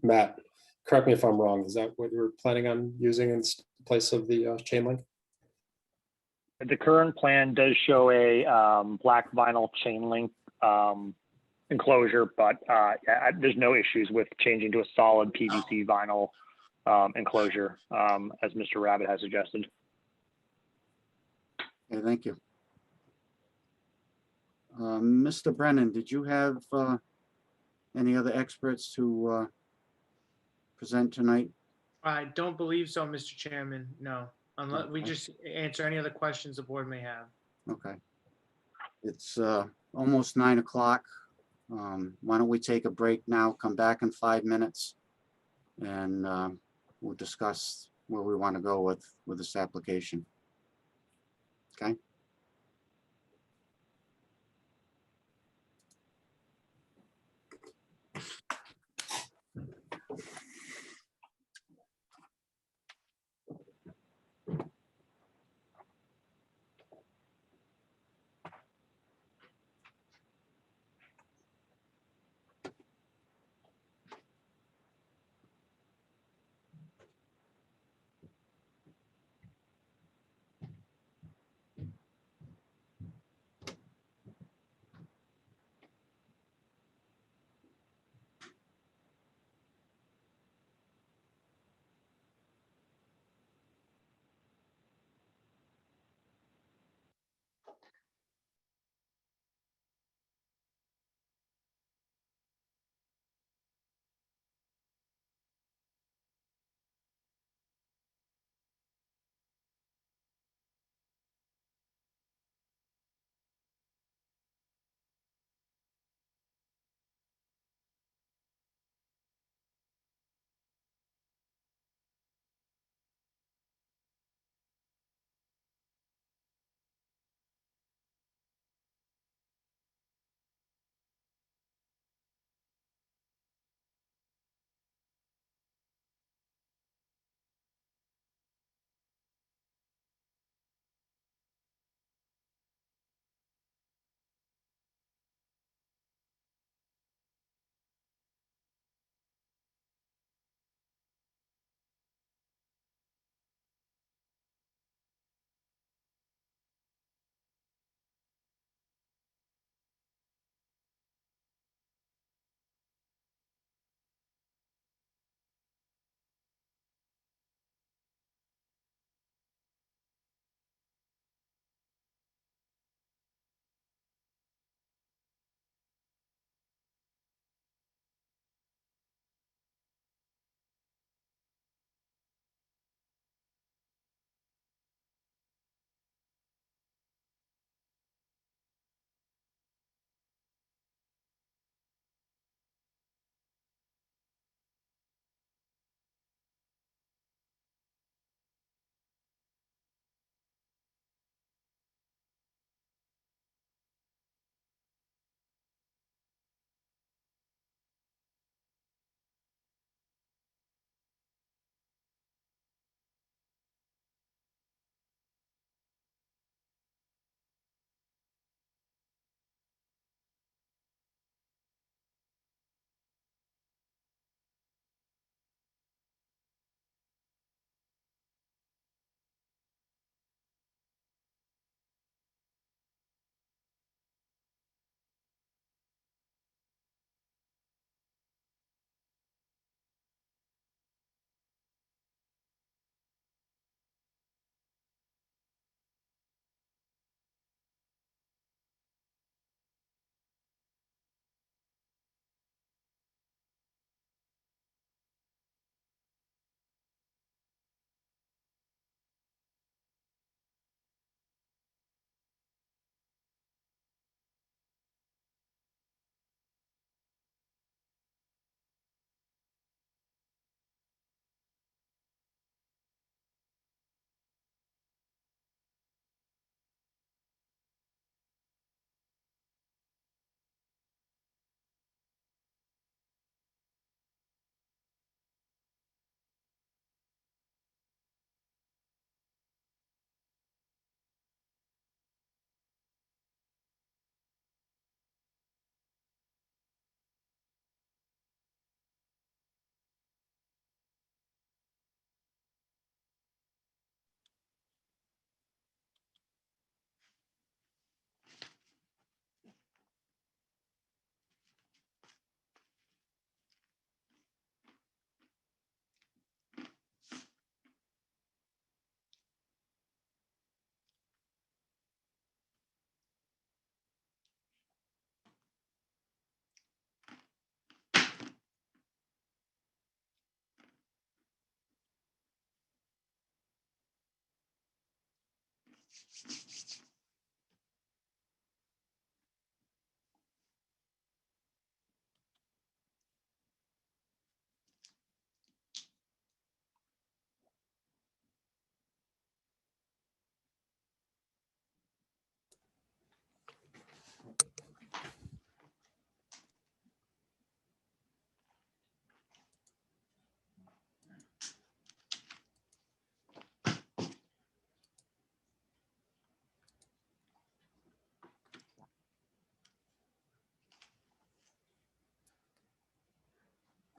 Matt, correct me if I'm wrong, is that what you're planning on using in place of the chain link? The current plan does show a black vinyl chain link enclosure, but there's no issues with changing to a solid PVC vinyl enclosure, as Mr. Rabbit has suggested. Okay, thank you. Mr. Brennan, did you have any other experts to present tonight? I don't believe so, Mr. Chairman. No, unless we Okay. just answer any other questions the board may have. Okay. It's almost 9 o'clock. Why don't we take a break now, come back in 5 minutes, and we'll discuss where we want to go with this application. Okay?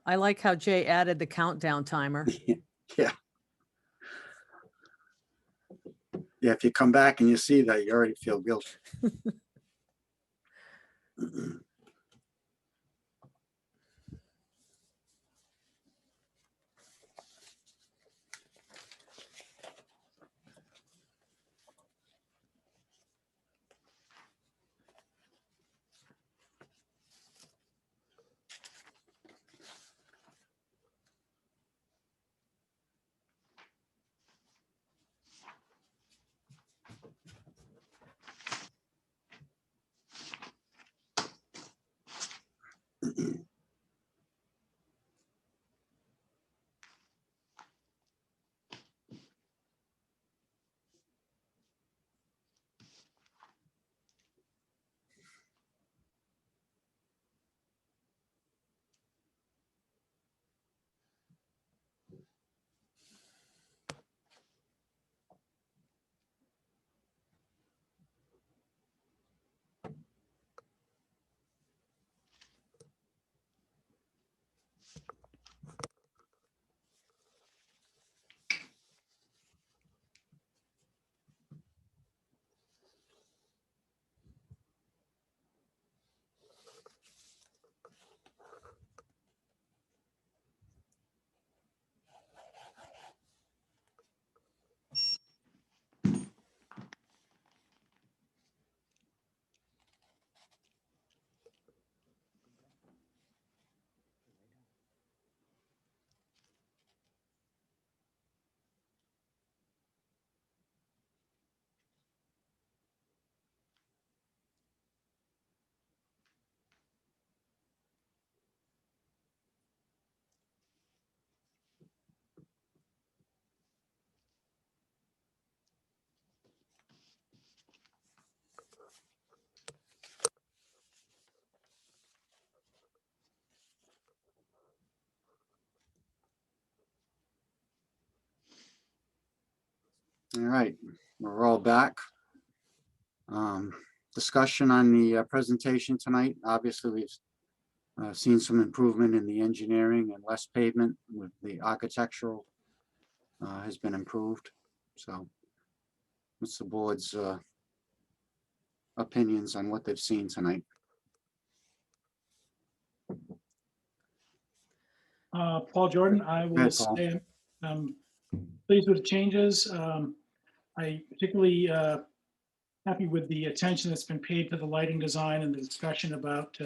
I like how Jay added the countdown timer. Yeah. Yeah, if you come back and you see that, you already feel guilty. All right, we're all back. Discussion on the presentation tonight. Obviously, we've seen some improvement in the engineering and less pavement with the architectural has been improved. So what's the board's opinions on what they've seen tonight? Paul Jordan, I Go will ahead, Paul. say I'm pleased with the changes. I particularly happy with the attention that's been paid to the lighting design and the discussion about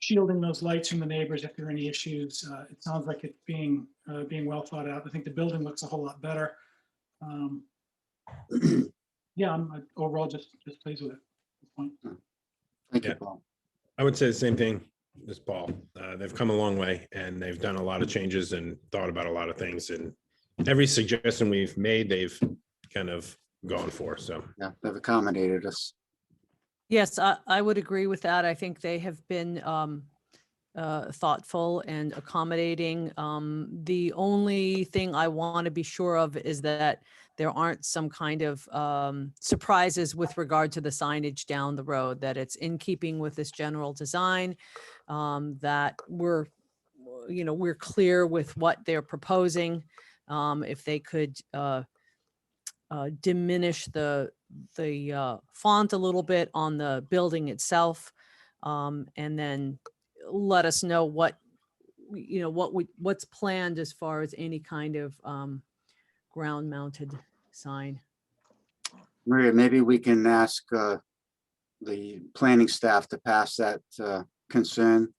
shielding those lights from the neighbors if there are any issues. It sounds like it's being well thought out. I think the building looks a whole lot better. Yeah, I'm overall just pleased with it at this point. Thank you, Yeah. Paul. I would say the same thing as Paul. They've come a long way and they've done a lot of changes and thought about a lot of things. And every suggestion we've made, they've kind of gone for. So Yeah, they've accommodated us. Yes, I would agree with that. I think they have been thoughtful and accommodating. The only thing I want to be sure of is that there aren't some kind of surprises with regard to the signage down the road, that it's in keeping with this general design, that we're clear with what they're proposing. If they could diminish the font a little bit on the building itself, and then let us know what's planned as far as any kind of ground mounted sign. Maria, maybe we can ask the planning staff to pass that concern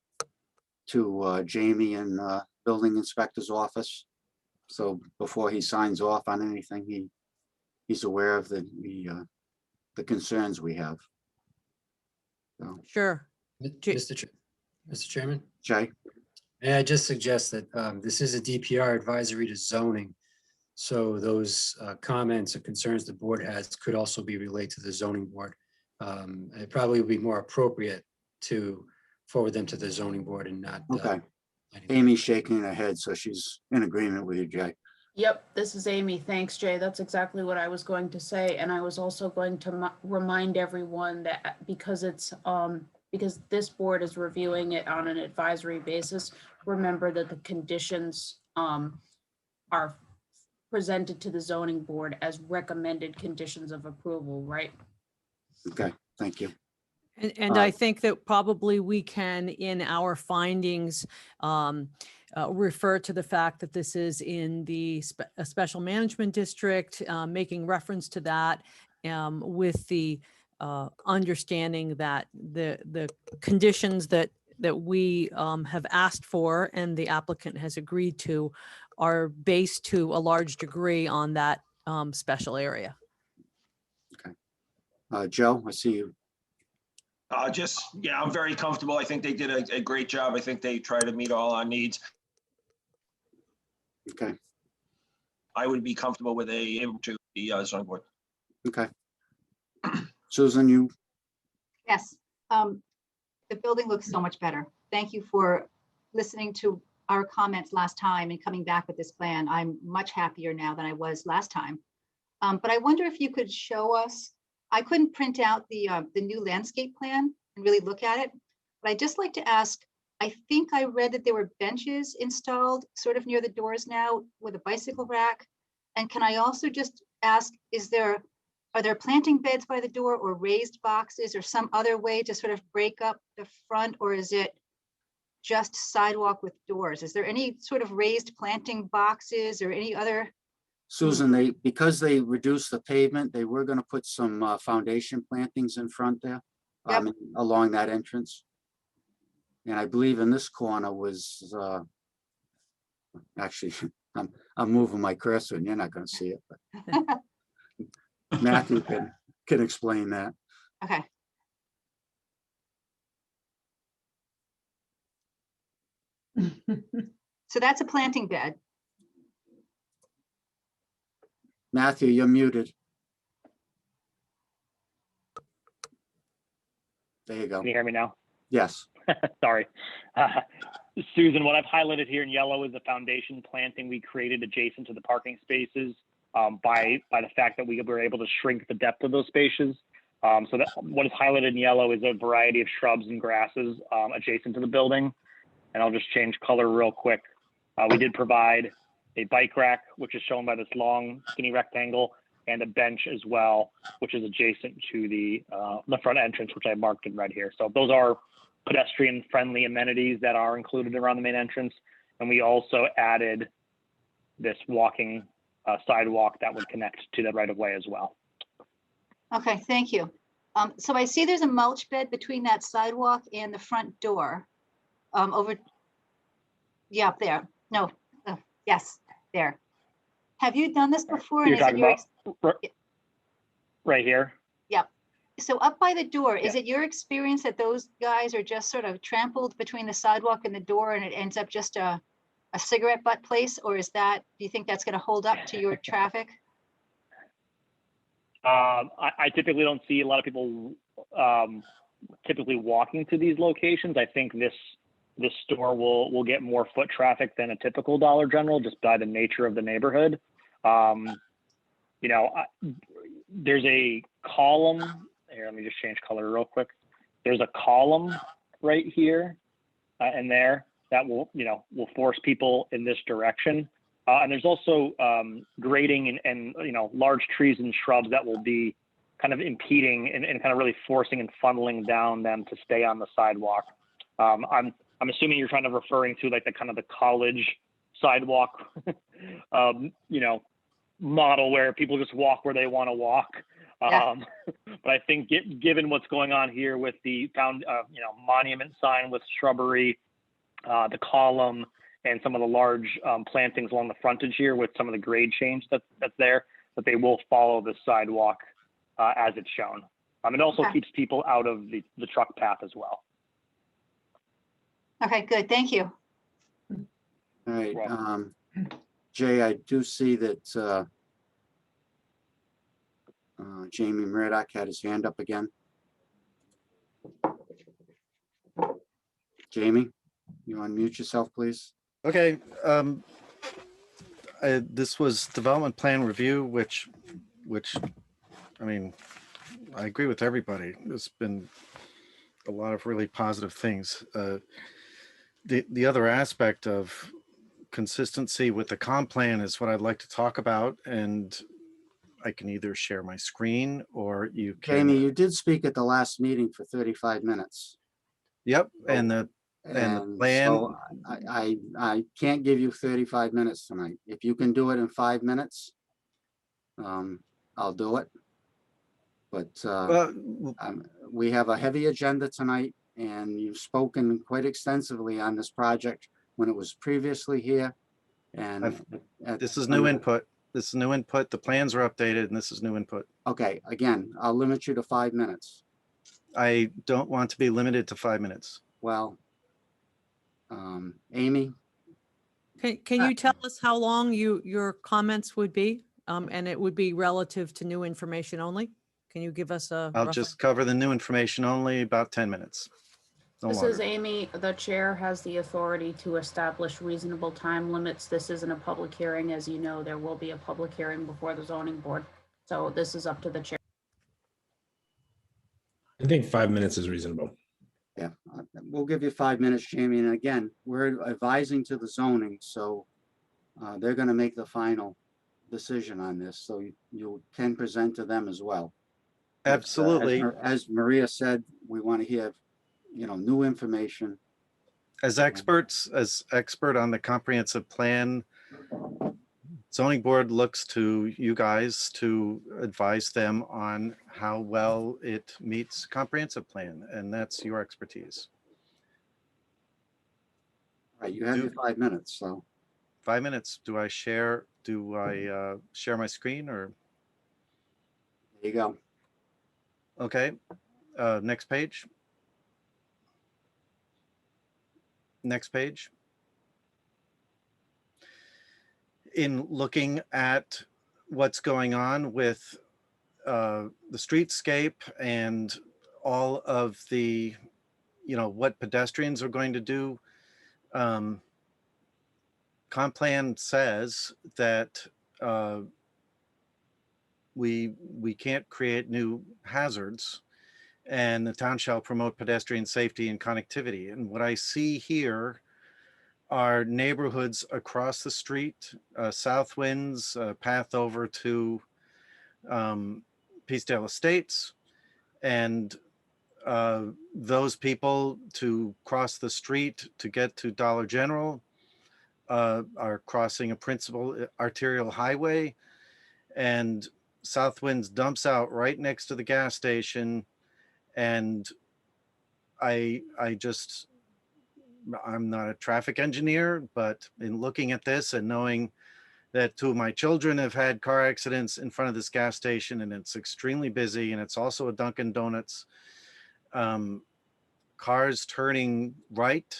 to Jamie and building inspector's office. So before he signs off on anything, he he's aware of the concerns we have. So, Sure. Jay- Mr. Chairman, Jay, may I just suggest that this is a DPR advisory to zoning. So those comments or concerns the board has could also be relayed to the zoning board. It probably would be more appropriate to forward them to the zoning board and not. okay. Amy's shaking her head, so she's in agreement with you, Jay. Yep, this is Amy. Thanks, Jay. That's exactly what I was going to say. And I was also going to remind everyone that because this board is reviewing it on an advisory basis, remember that the conditions are presented to the zoning board as recommended conditions of approval, right? Okay, thank you. And I think that probably we can, in our findings, refer to the fact that this is in the special management district, making reference to that with the understanding that the conditions that we have asked for and the applicant has agreed to are based to a large degree on that special area. Joe, I see you. Yeah, I'm very comfortable. I think they did a great job. I think they try to meet all our needs. Okay, I would be comfortable with to the zoning board. okay. Susan, you, Yes, the building looks so much better. Thank you for listening to our comments last time and coming back with this plan. I'm much happier now than I was last time. But I wonder if you could show us, I couldn't print out the new landscape plan and really look at it, but I'd just like to ask, I think I read that there were benches installed sort of near the doors now with a bicycle rack. And can I also just ask, are there planting beds by the door or raised boxes or some other way to sort of break up the front, or is it just sidewalk with doors? Is there any sort of raised planting boxes or any other? Susan, because they reduced the pavement, they were gonna put some foundation plantings in front there, Yep. along that entrance. And I believe in this corner was, actually, I'm moving my cursor and you're not gonna see it, but Matthew can explain that. Okay. So that's a planting bed. Matthew, you're muted. There you go. Can you hear me now? Yes. Sorry. Susan, what I've highlighted here in yellow is the foundation planting we created adjacent to the parking spaces by the fact that we were able to shrink the depth of those spaces. So that what is highlighted in yellow is a variety of shrubs and grasses adjacent to the building. And I'll just change color real quick. We did provide a bike rack, which is shown by this long skinny rectangle, and a bench as well, which is adjacent to the front entrance, which I marked in red here. So those are pedestrian friendly amenities that are included around the main entrance. And we also added this walking sidewalk that would connect to the right of way as well. Okay, thank you. So I see there's a mulch bed between that sidewalk and the front door. Yeah, up there. No, yes, there. Have you done this before? You're And is talking it about right here? Yep. So up by the door, is it your experience that those guys are just sort of trampled between the sidewalk and the door and it ends up just a cigarette butt place? Or is that, do you think that's going to hold up to your traffic? I typically don't see a lot of people typically walking to these locations. I think this store will get more foot traffic than a typical Dollar General just by the nature of the neighborhood. You know, there's a column here. Let me just change color real quick. There's a column right here and there that will force people in this direction. And there's also grading and large trees and shrubs that will be kind of impeding and kind of really forcing and funneling down them to stay on the sidewalk. I'm assuming you're kind of referring to like the kind of the college sidewalk, model where people just walk where they want to walk. Yeah. But I think given what's going on here with the monument sign with shrubbery, the column, and some of the large plantings along the frontage here with some of the grade change that's there, but they will follow the sidewalk as it's shown. It also Okay. keeps people out of the truck path as well. Okay, good. Thank you. All right, Welcome. Jay, I do see that Jamie Murdoch had his hand up again. Jamie, you unmute yourself, please? Okay, this was development plan review, which, I mean, I agree with everybody. There's been a lot of really positive things. The other aspect of consistency with the comp plan is what I'd like to talk about, and I can either share my screen or you Jamie, can. you did speak at the last meeting for 35 minutes. Yep, and the plan. So I can't give you 35 minutes tonight. If you can do it in 5 minutes, I'll do it. But Well, we have a heavy agenda tonight, and you've spoken quite extensively on this project when it was previously here. And this is new input. This is new input. The plans are updated, and this is new input. Okay, again, I'll limit you to 5 minutes. I don't want to be limited to 5 minutes. Well, Amy, Can you tell us how long your comments would be? And it would be relative to new information only? Can you give us a? I'll rough- just cover the new information only, about 10 minutes. No This longer. is Amy. The chair has the authority to establish reasonable time limits. This isn't a public hearing. As you know, there will be a public hearing before the zoning board. So this is up to the chair. I think 5 minutes is reasonable. yeah, we'll give you 5 minutes, Jamie. And again, we're advising to the zoning, so they're going to make the final decision on this. So you can present to them as well. But, Absolutely. as Maria said, we want to hear, new information. As expert on the comprehensive plan, zoning board looks to you guys to advise them on how well it meets comprehensive plan, and that's your expertise. All right, you have your 5 minutes, so 5 minutes. Do I share my screen or? there you go. Okay, next page. Next page. In looking at what's going on with the streetscape and all of the, what pedestrians are going to do, comp plan says that we can't create new hazards, and the town shall promote pedestrian safety and connectivity. And what I see here are neighborhoods across the street, South Winds, path over to Peacedale Estates, and those people to cross the street to get to Dollar General are crossing a principal arterial highway, and South Winds dumps out right next to the gas station. And I'm not a traffic engineer, but in looking at this and knowing that two of my children have had car accidents in front of this gas station, and it's extremely busy, and it's also a Dunkin' Donuts, cars turning right,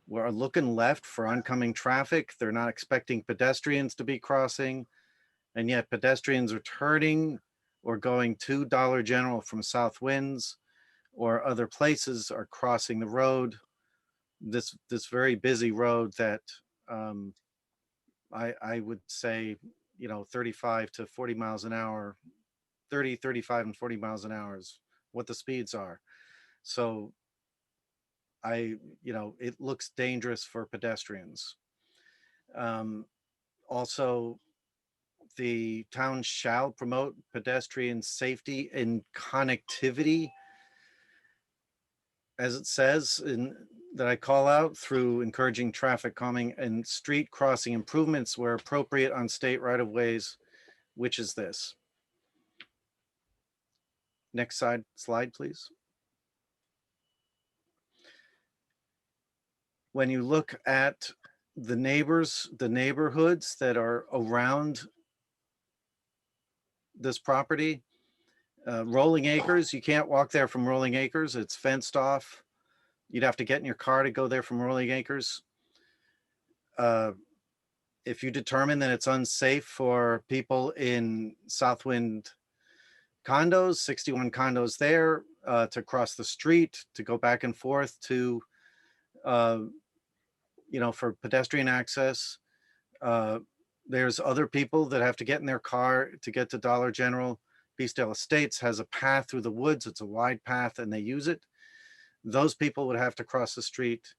we're looking left for oncoming traffic. They're not expecting pedestrians to be crossing, and yet pedestrians are turning or going to Dollar General from South Winds or other places are crossing the road, this very busy road that I would say, 35 to 40 miles an hour, 30, 35 and 40 miles an hour is what the speeds are. So it looks dangerous for pedestrians. Also, the town shall promote pedestrian safety and connectivity, as it says that I call out, through encouraging traffic calming and street crossing improvements where appropriate on state right-of-ways, which is this. Next slide, please. When you look at the neighborhoods that are around this property. Rolling Acres, you can't walk there from Rolling Acres. It's fenced off. You'd have to get in your car to go there from Rolling Acres. If you determine that it's unsafe for people in Southwind condos, 61 condos there, to cross the street, to go back and forth to, for pedestrian access. There's other people that have to get in their car to get to Dollar General. Beastdale Estates has a path through the woods. It's a wide path and they use it. Those people would have to cross the street.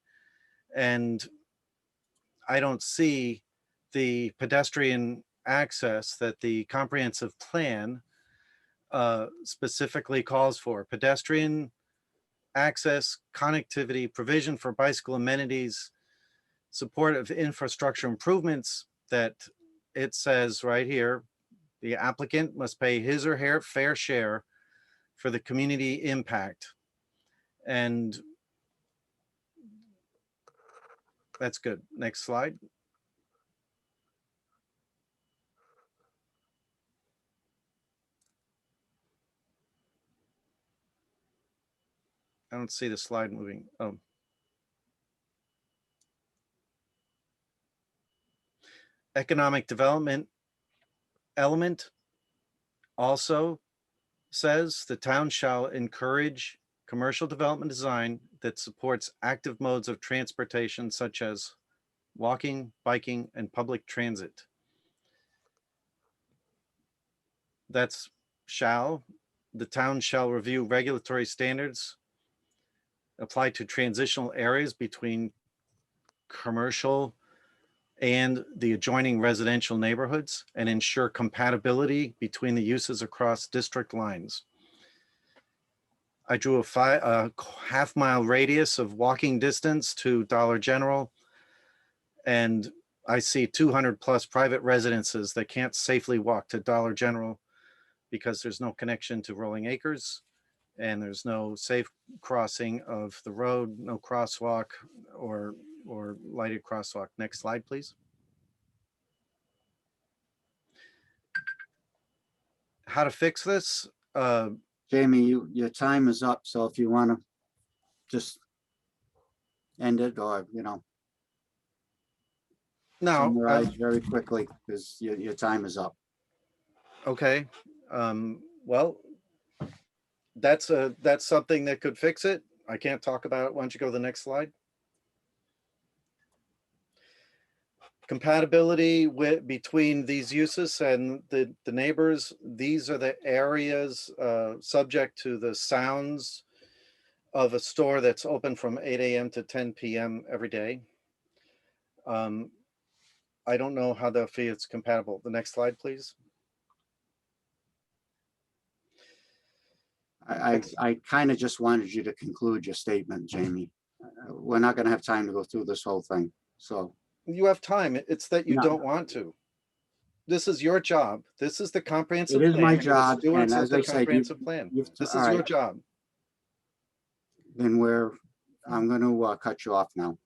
And I don't see the pedestrian access that the comprehensive plan specifically calls for. Pedestrian access, connectivity, provision for bicycle amenities, support of infrastructure improvements that it says right here, the applicant must pay his or her fair share for the community impact. And that's good. Next slide. I don't see the slide moving. Oh. Economic development element also says the town shall encourage commercial development design that supports active modes of transportation such as walking, biking, and public transit. That's shall. The town shall review regulatory standards apply to transitional areas between commercial and the adjoining residential neighborhoods and ensure compatibility between the uses across district lines. I drew a half-mile radius of walking distance to Dollar General, and I see 200 plus private residences that can't safely walk to Dollar General because there's no connection to Rolling Acres and there's no safe crossing of the road, no crosswalk or lighted crosswalk. Next slide, please. How to fix this? Jamie, your time is up, so if you want to just end it or, No. summarize very quickly because your time is up. Okay. Well, that's something that could fix it. I can't talk about it. Why don't you go to the next slide? Compatibility between these uses and the neighbors. These are the areas subject to the sounds of a store that's open from 8 a.m. to 10 p.m. every day. I don't know how they'll feel it's compatible. The next slide, please. I kind of just wanted you to conclude your statement, Jamie. We're not going to have time to go through this whole thing. So you have time. It's that you don't want to. This is your job. This is the comprehensive plan. It is my job. And as I said, this is your job. Then I'm going to cut you off now.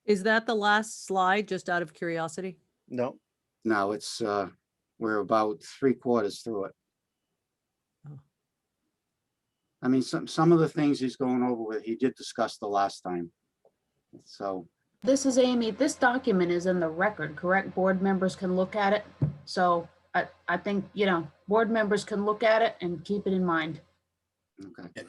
Is that the last slide, just out of curiosity? No. No, it's we're about 3/4 through it. Oh. I mean, some of the things he's going over with, he did discuss the last time. So This is Amy. This document is in the record, correct? Board members can look at it. So I think, board members can look at it and keep it in mind. okay.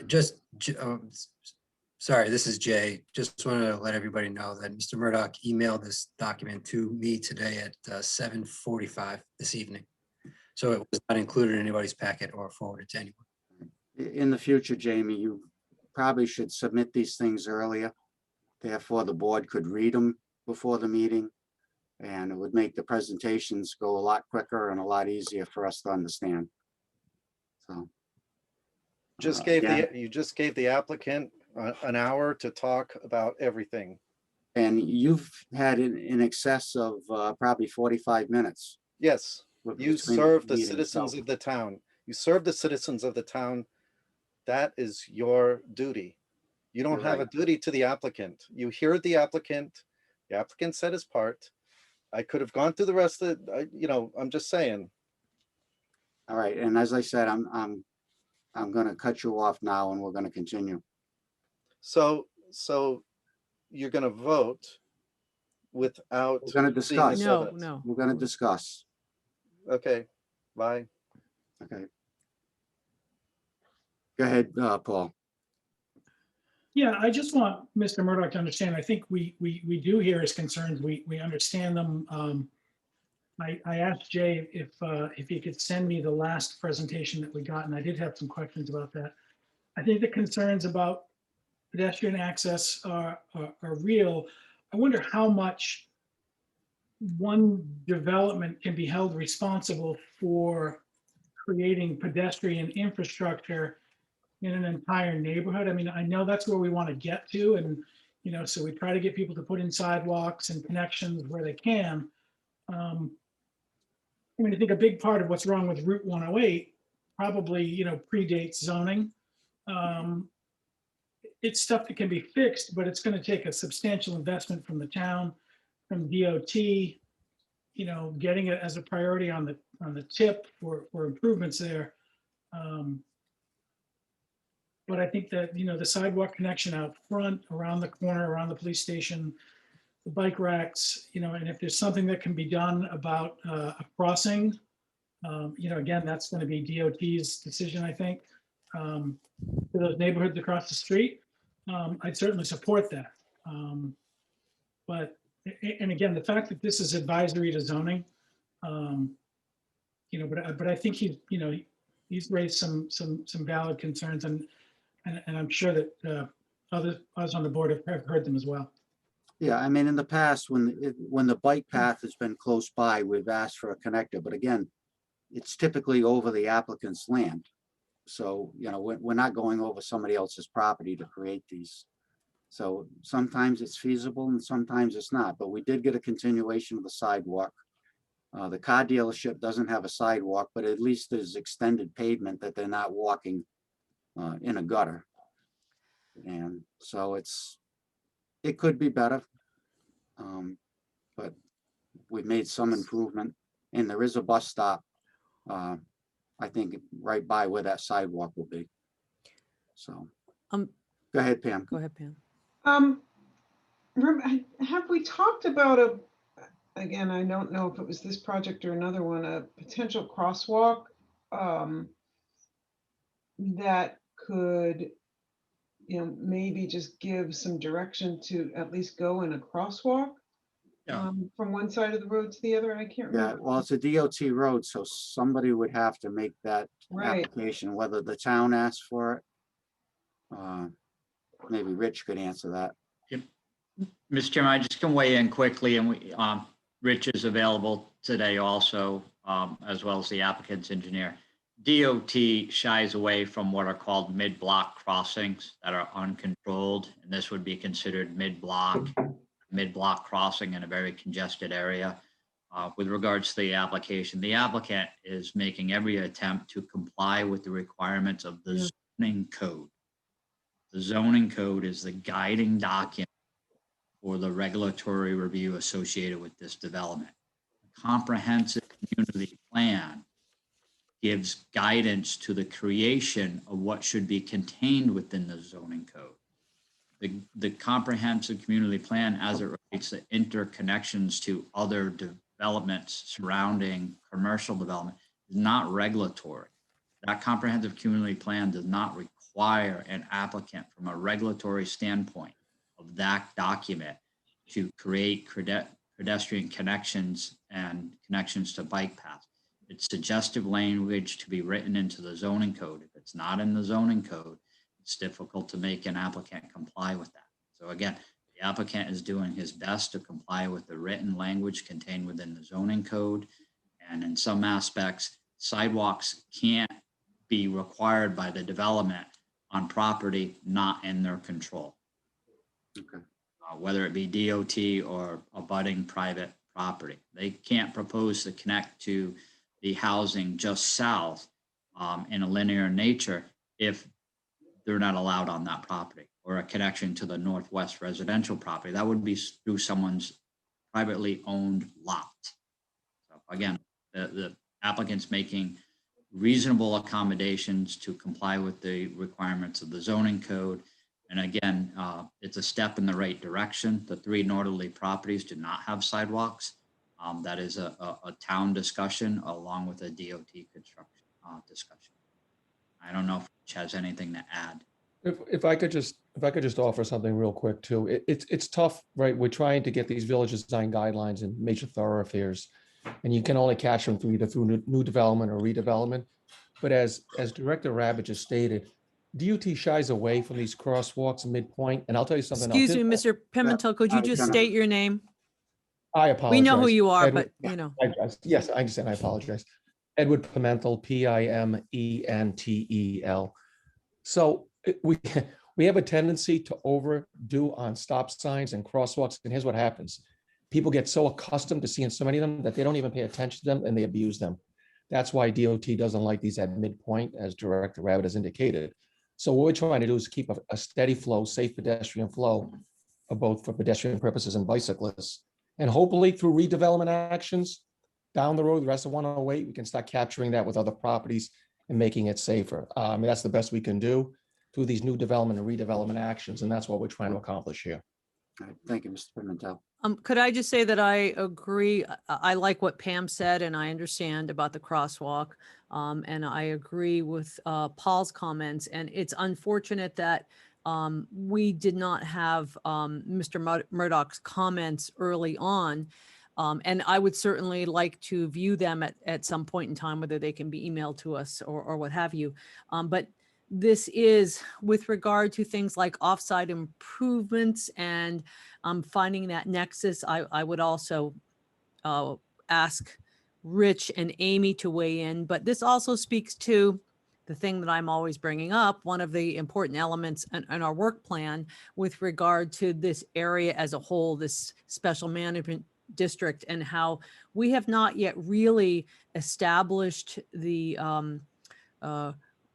Sorry, this is Jay. Just wanted to let everybody know that Mr. Murdoch emailed this document to me today at 7:45 this evening. So it was not included in anybody's packet or forwarded to anyone. In the future, Jamie, you probably should submit these things earlier. Therefore, the board could read them before the meeting, and it would make the presentations go a lot quicker and a lot easier for us to understand. So You just gave the applicant an hour to talk about everything. And you've had in excess of probably 45 minutes. Yes, you serve the citizens so. of the town. You serve the citizens of the town. That is your duty. You don't have a duty to the applicant. You hear the applicant said his part. I could have gone through the rest of it, I'm just saying. All right, and as I said, I'm gonna cut you off now and we're gonna continue. So you're gonna vote without We're gonna seeing this discuss. No, evidence? no. We're gonna discuss, Okay, bye. okay? Go ahead, Paul. Yeah, I just want Mr. Murdoch to understand, I think we do hear his concerns. We understand them. I asked Jay if he could send me the last presentation that we got, and I did have some questions about that. I think the concerns about pedestrian access are real. I wonder how much one development can be held responsible for creating pedestrian infrastructure in an entire neighborhood. I mean, I know that's where we want to get to, and so we try to get people to put in sidewalks and connections where they can. I mean, I think a big part of what's wrong with Route 108 probably, predates zoning. It's stuff that can be fixed, but it's going to take a substantial investment from the town, from DOT, getting it as a priority on the tip for improvements there. But I think that, the sidewalk connection out front, around the corner, around the police station, the bike racks, and if there's something that can be done about a crossing, again, that's going to be DOT's decision, I think, for those neighborhoods across the street. I'd certainly support that. But, and again, the fact that this is advisory to zoning, but I think he's raised some valid concerns, and I'm sure that others on the board have heard them as well. Yeah, I mean, in the past, when the bike path has been close by, we've asked for a connector, but again, it's typically over the applicant's land. So, we're not going over somebody else's property to create these. So sometimes it's feasible and sometimes it's not, but we did get a continuation of the sidewalk. The car dealership doesn't have a sidewalk, but at least there's extended pavement that they're not walking in a gutter. And so it could be better. But we've made some improvement, and there is a bus stop, I think, right by where that sidewalk will be. So, go ahead, Pam. Go ahead, Pam. Have we talked about again, I don't know if it was this project or another one, a potential crosswalk that could, maybe just give some direction to at least go in a crosswalk? Yeah. From one side of the road to the other? I can't Yeah, remember. well, it's a DOT road, so somebody would have to make that Right. application, whether the town asks for it. Maybe Rich could answer that. Mr. Chairman, I just can weigh in quickly, and Rich is available today also, as well as the applicant's engineer. DOT shies away from what are called mid-block crossings that are uncontrolled, and this would be considered mid-block crossing in a very congested area. With regards to the applicant is making every attempt to comply with the requirements of the zoning code. The zoning code is the guiding document for the regulatory review associated with this development. A comprehensive community plan gives guidance to the creation of what should be contained within the zoning code. The comprehensive community plan, as it relates to interconnections to other developments surrounding commercial development, is not regulatory. That comprehensive community plan does not require an applicant from a regulatory standpoint of that document to create pedestrian connections and connections to bike paths. It's suggestive language to be written into the zoning code. If it's not in the zoning code, it's difficult to make an applicant comply with that. So again, the applicant is doing his best to comply with the written language contained within the zoning code. And in some aspects, sidewalks can't be required by the development on property not in their control. Okay. Whether it be DOT or abutting private property. They can't propose to connect to the housing just south in a linear nature if they're not allowed on that property, or a connection to the northwest residential property. That would be through someone's privately owned lot. So again, the applicant's making reasonable accommodations to comply with the requirements of the zoning code. And again, it's a step in the right direction. The 3 northerly properties do not have sidewalks. That is a town discussion along with a DOT construction discussion. I don't know if Rich has anything to add. If I could just offer something real quick too. It's tough, right? We're trying to get these village design guidelines in major thoroughfares, and you can only catch them through either through new development or redevelopment. But as Director Rabbit just stated, DOT shies away from these crosswalks midpoint, and I'll tell you something else. Excuse me, Mr. Pimentel, could you just state your name? I apologize. We know who you are, Edward- but you know. Yes, I understand. I apologize. Edward Pimentel, Pimentel. So we have a tendency to overdo on stop signs and crosswalks. And here's what happens. People get so accustomed to seeing so many of them that they don't even pay attention to them and they abuse them. That's why DOT doesn't like these at midpoint, as Director Rabbit has indicated. So what we're trying to do is keep a steady flow, safe pedestrian flow, both for pedestrian purposes and bicyclists. And hopefully through redevelopment actions down the road, the rest of 108, we can start capturing that with other properties and making it safer. That's the best we can do through these new development and redevelopment actions. And that's what we're trying to accomplish here. All right, thank you, Mr. Pimentel. Could I just say that I agree? I like what Pam said, and I understand about the crosswalk. And I agree with Paul's comments. And it's unfortunate that we did not have Mr. Murdoch's comments early on. And I would certainly like to view them at some point in time, whether they can be emailed to us or what have you. But this is with regard to things like offsite improvements and finding that nexus. I would also ask Rich and Amy to weigh in, but this also speaks to the thing that I'm always bringing up, one of the important elements in our work plan with regard to this area as a whole, this special management district, and how we have not yet really established the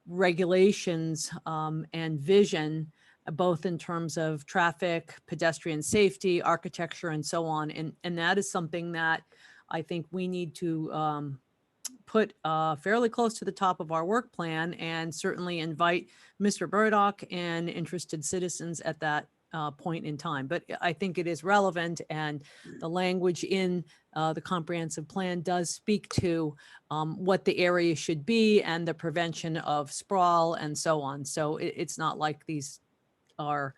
regulations and vision, both in terms of traffic, pedestrian safety, architecture, and so on. And that is something that I think we need to put fairly close to the top of our work plan, and certainly invite Mr. Burdock and interested citizens at that point in time. But I think it is relevant, and the language in the comprehensive plan does speak to what the area should be and the prevention of sprawl and so on. So it's not like these are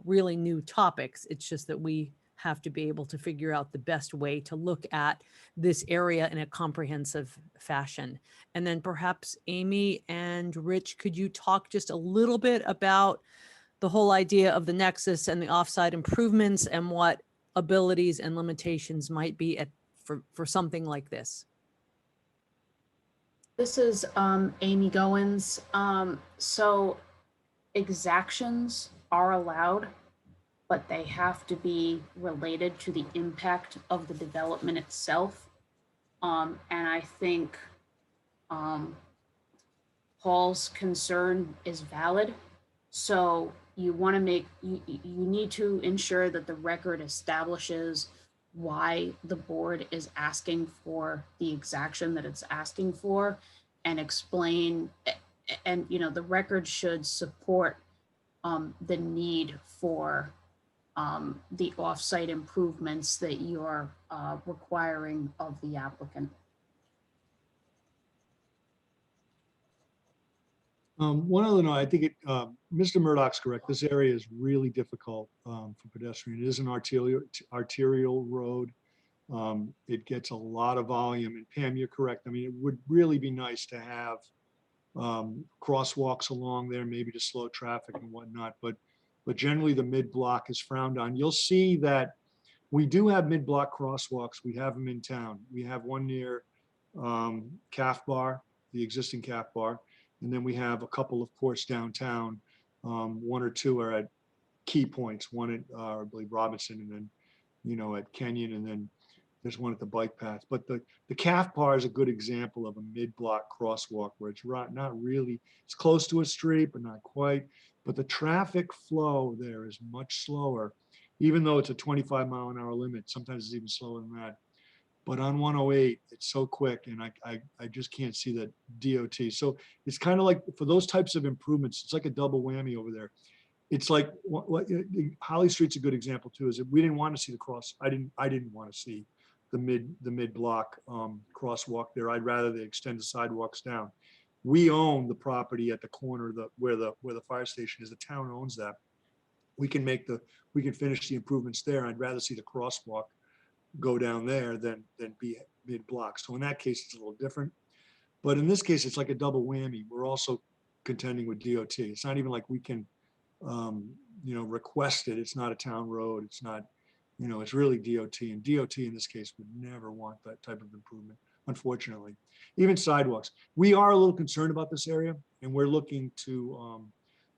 really new topics. It's just that we have to be able to figure out the best way to look at this area in a comprehensive fashion. And then perhaps Amy and Rich, could you talk just a little bit about the whole idea of the nexus and the offsite improvements and what abilities and limitations might be for something like this? This is Amy Goins. So exactions are allowed, but they have to be related to the impact of the development itself. And I think Paul's concern is valid. So you want to you need to ensure that the record establishes why the board is asking for the exaction that it's asking for, and explain, and the record should support the need for the offsite improvements that you're requiring of the applicant. One other note, I think Mr. Murdoch's correct. This area is really difficult for pedestrian. It is an arterial road. It gets a lot of volume. And Pam, you're correct. I mean, it would really be nice to have crosswalks along there, maybe to slow traffic and whatnot. But generally, the mid-block is frowned on. You'll see that we do have mid-block crosswalks. We have them in town. We have one near Calf Bar, the existing Calf Bar. And then we have a couple, of course, downtown. One or two are at key points. One at, I believe, Robinson, and then, at Kenyon, and then there's one at the bike path. But the Calf Bar is a good example of a mid-block crosswalk where it's not really, it's close to a street, but not quite. But the traffic flow there is much slower, even though it's a 25-mile-an-hour limit. Sometimes it's even slower than that. But on 108, it's so quick and I just can't see that DOT. So it's kind of like for those types of improvements, it's like a double whammy over there. It's like Holly Street's a good example too, is that we didn't want to see the cross. I didn't want to see the mid block crosswalk there. I'd rather they extend the sidewalks down. We own the property at the corner where the fire station is. The town owns that. We can finish the improvements there. I'd rather see the crosswalk go down there than be mid block. So in that case, it's a little different. But in this case, it's like a double whammy. We're also contending with DOT. It's not even like we can, request it. It's not a town road. It's not, it's really DOT. And DOT in this case would never want that type of improvement, unfortunately. Even sidewalks. We are a little concerned about this area, and we're looking to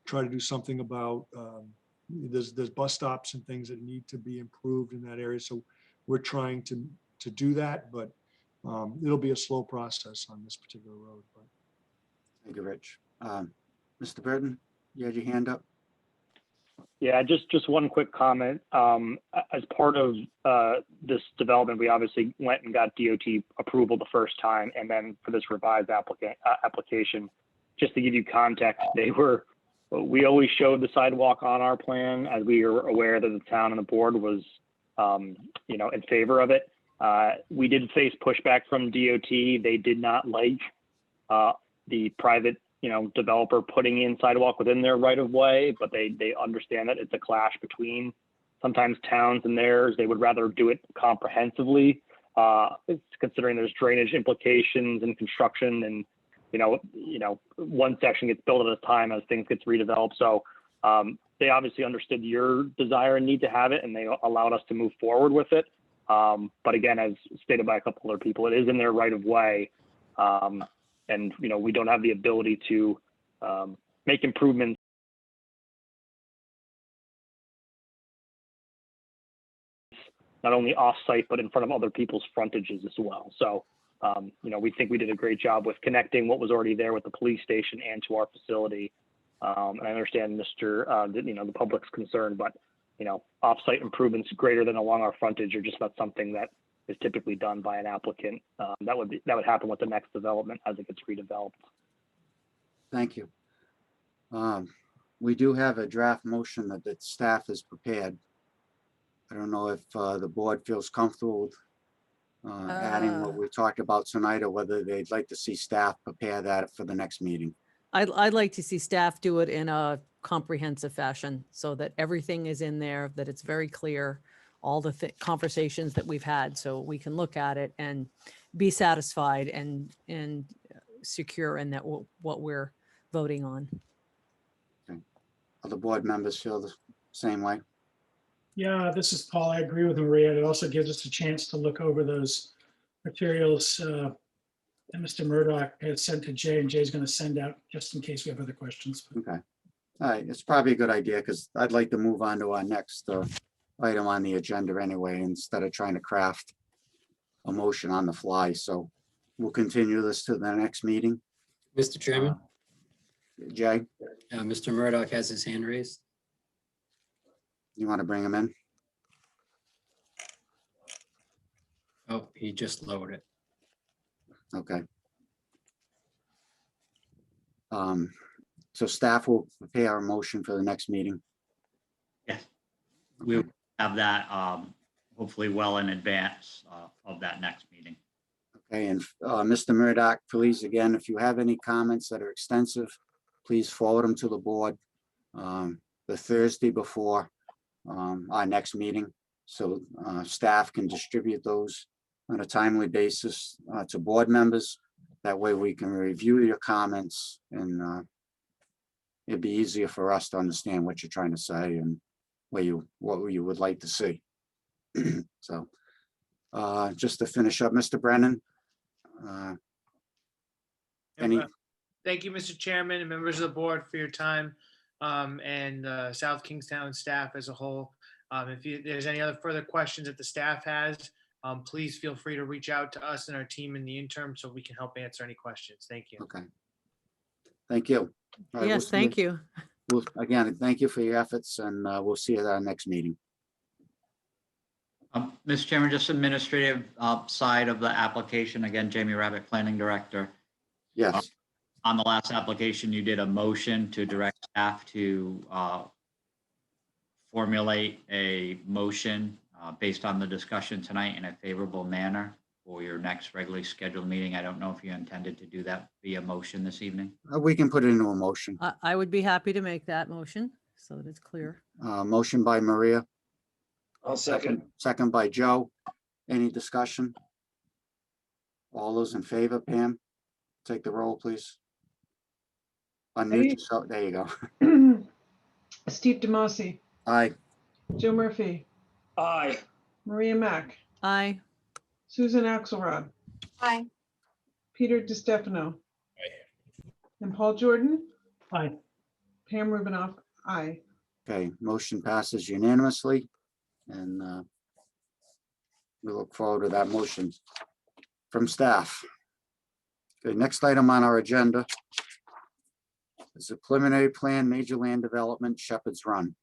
try to do something about, there's bus stops and things that need to be improved in that area. So we're trying to do that, but it'll be a slow process on this particular road. But. Thank you, Rich. Mr. Burton, you had your hand up? Yeah, just one quick comment. As part of this development, we obviously went and got DOT approval the first time, and then for this revised application, just to give you context, we always showed the sidewalk on our plan as we were aware that the town and the board was, in favor of it. We did face pushback from DOT. They did not like the private developer putting in sidewalk within their right of way, but they understand that it's a clash between sometimes towns and theirs. They would rather do it comprehensively, considering there's drainage implications and construction, and one section gets built at a time as things gets redeveloped. So they obviously understood your desire and need to have it, and they allowed us to move forward with it. But again, as stated by a couple other people, it is in their right of way. And we don't have the ability to make improvements not only off-site but in front of other people's frontages as well. So we think we did a great job with connecting what was already there with the police station and to our facility. And I understand the public's concern, but off-site improvements greater than along our frontage are just not something that is typically done by an applicant. That would happen with the next development as it gets redeveloped. Thank you. We do have a draft motion that staff has prepared. I don't know if the board feels comfortable with adding what we talked about tonight, or whether they'd like to see staff prepare that for the next meeting. I'd like to see staff do it in a comprehensive fashion so that everything is in there, that it's very clear, all the conversations that we've had, so we can look at it and be satisfied and secure in that what we're voting on. Okay. Other board members feel the same way? Yeah, this is Paul. I agree with Maria. It also gives us a chance to look over those materials that Mr. Murdoch has sent to Jay, and Jay's going to send out just in case we have other questions. Okay. All right. It's probably a good idea, because I'd like to move on to our next item on the agenda anyway, instead of trying to craft a motion on the fly. So we'll continue this to the next meeting. Mr. Chairman, Jay, Mr. Murdoch has his hand raised. you want to bring him in? Oh, he just lowered it. Okay. So staff will prepare a motion for the next meeting. Yes, we will have that hopefully well in advance of that next meeting. Okay, and Mr. Murdoch, please, again, if you have any comments that are extensive, please forward them to the board the Thursday before our next meeting, so staff can distribute those on a timely basis to board members. That way we can review your comments, and it'd be easier for us to understand what you're trying to say and what you would like to see. So just to finish up, Mr. Brennan. Thank you, Mr. Chairman and members of the board, for your time, and South Kingstown staff as a whole. If there's any other further questions that the staff has, please feel free to reach out to us and our team in the interim so we can help answer any questions. Thank you. Okay. Thank you. All right, Yes, thank you. Well, again, thank you for your efforts, and we'll see you at our next meeting. Mr. Chairman, just administrative side of the application. Again, Jamie Rabbit, Planning Director. Yes, On the last application, you did a motion to direct staff to formulate a motion based on the discussion tonight in a favorable manner for your next regularly scheduled meeting. I don't know if you intended to do that via motion this evening. we can put it into a motion. I would be happy to make that motion so that it's clear. Motion by Maria, I'll second. second by Joe. Any discussion? All those in favor, Pam? Take the roll, please. Unmute yourself. There you go. Steve DeMasi, Aye. Joe Murphy, Aye. Maria Mack, Aye. Susan Axelrod, Aye. Peter DiStefano, and Paul Jordan, Aye. Pam Rubinoff, aye. Okay, motion passes unanimously. And we look forward to that motion from staff. Okay, next item on our agenda is a preliminary plan, major land development, Shepherd's Run.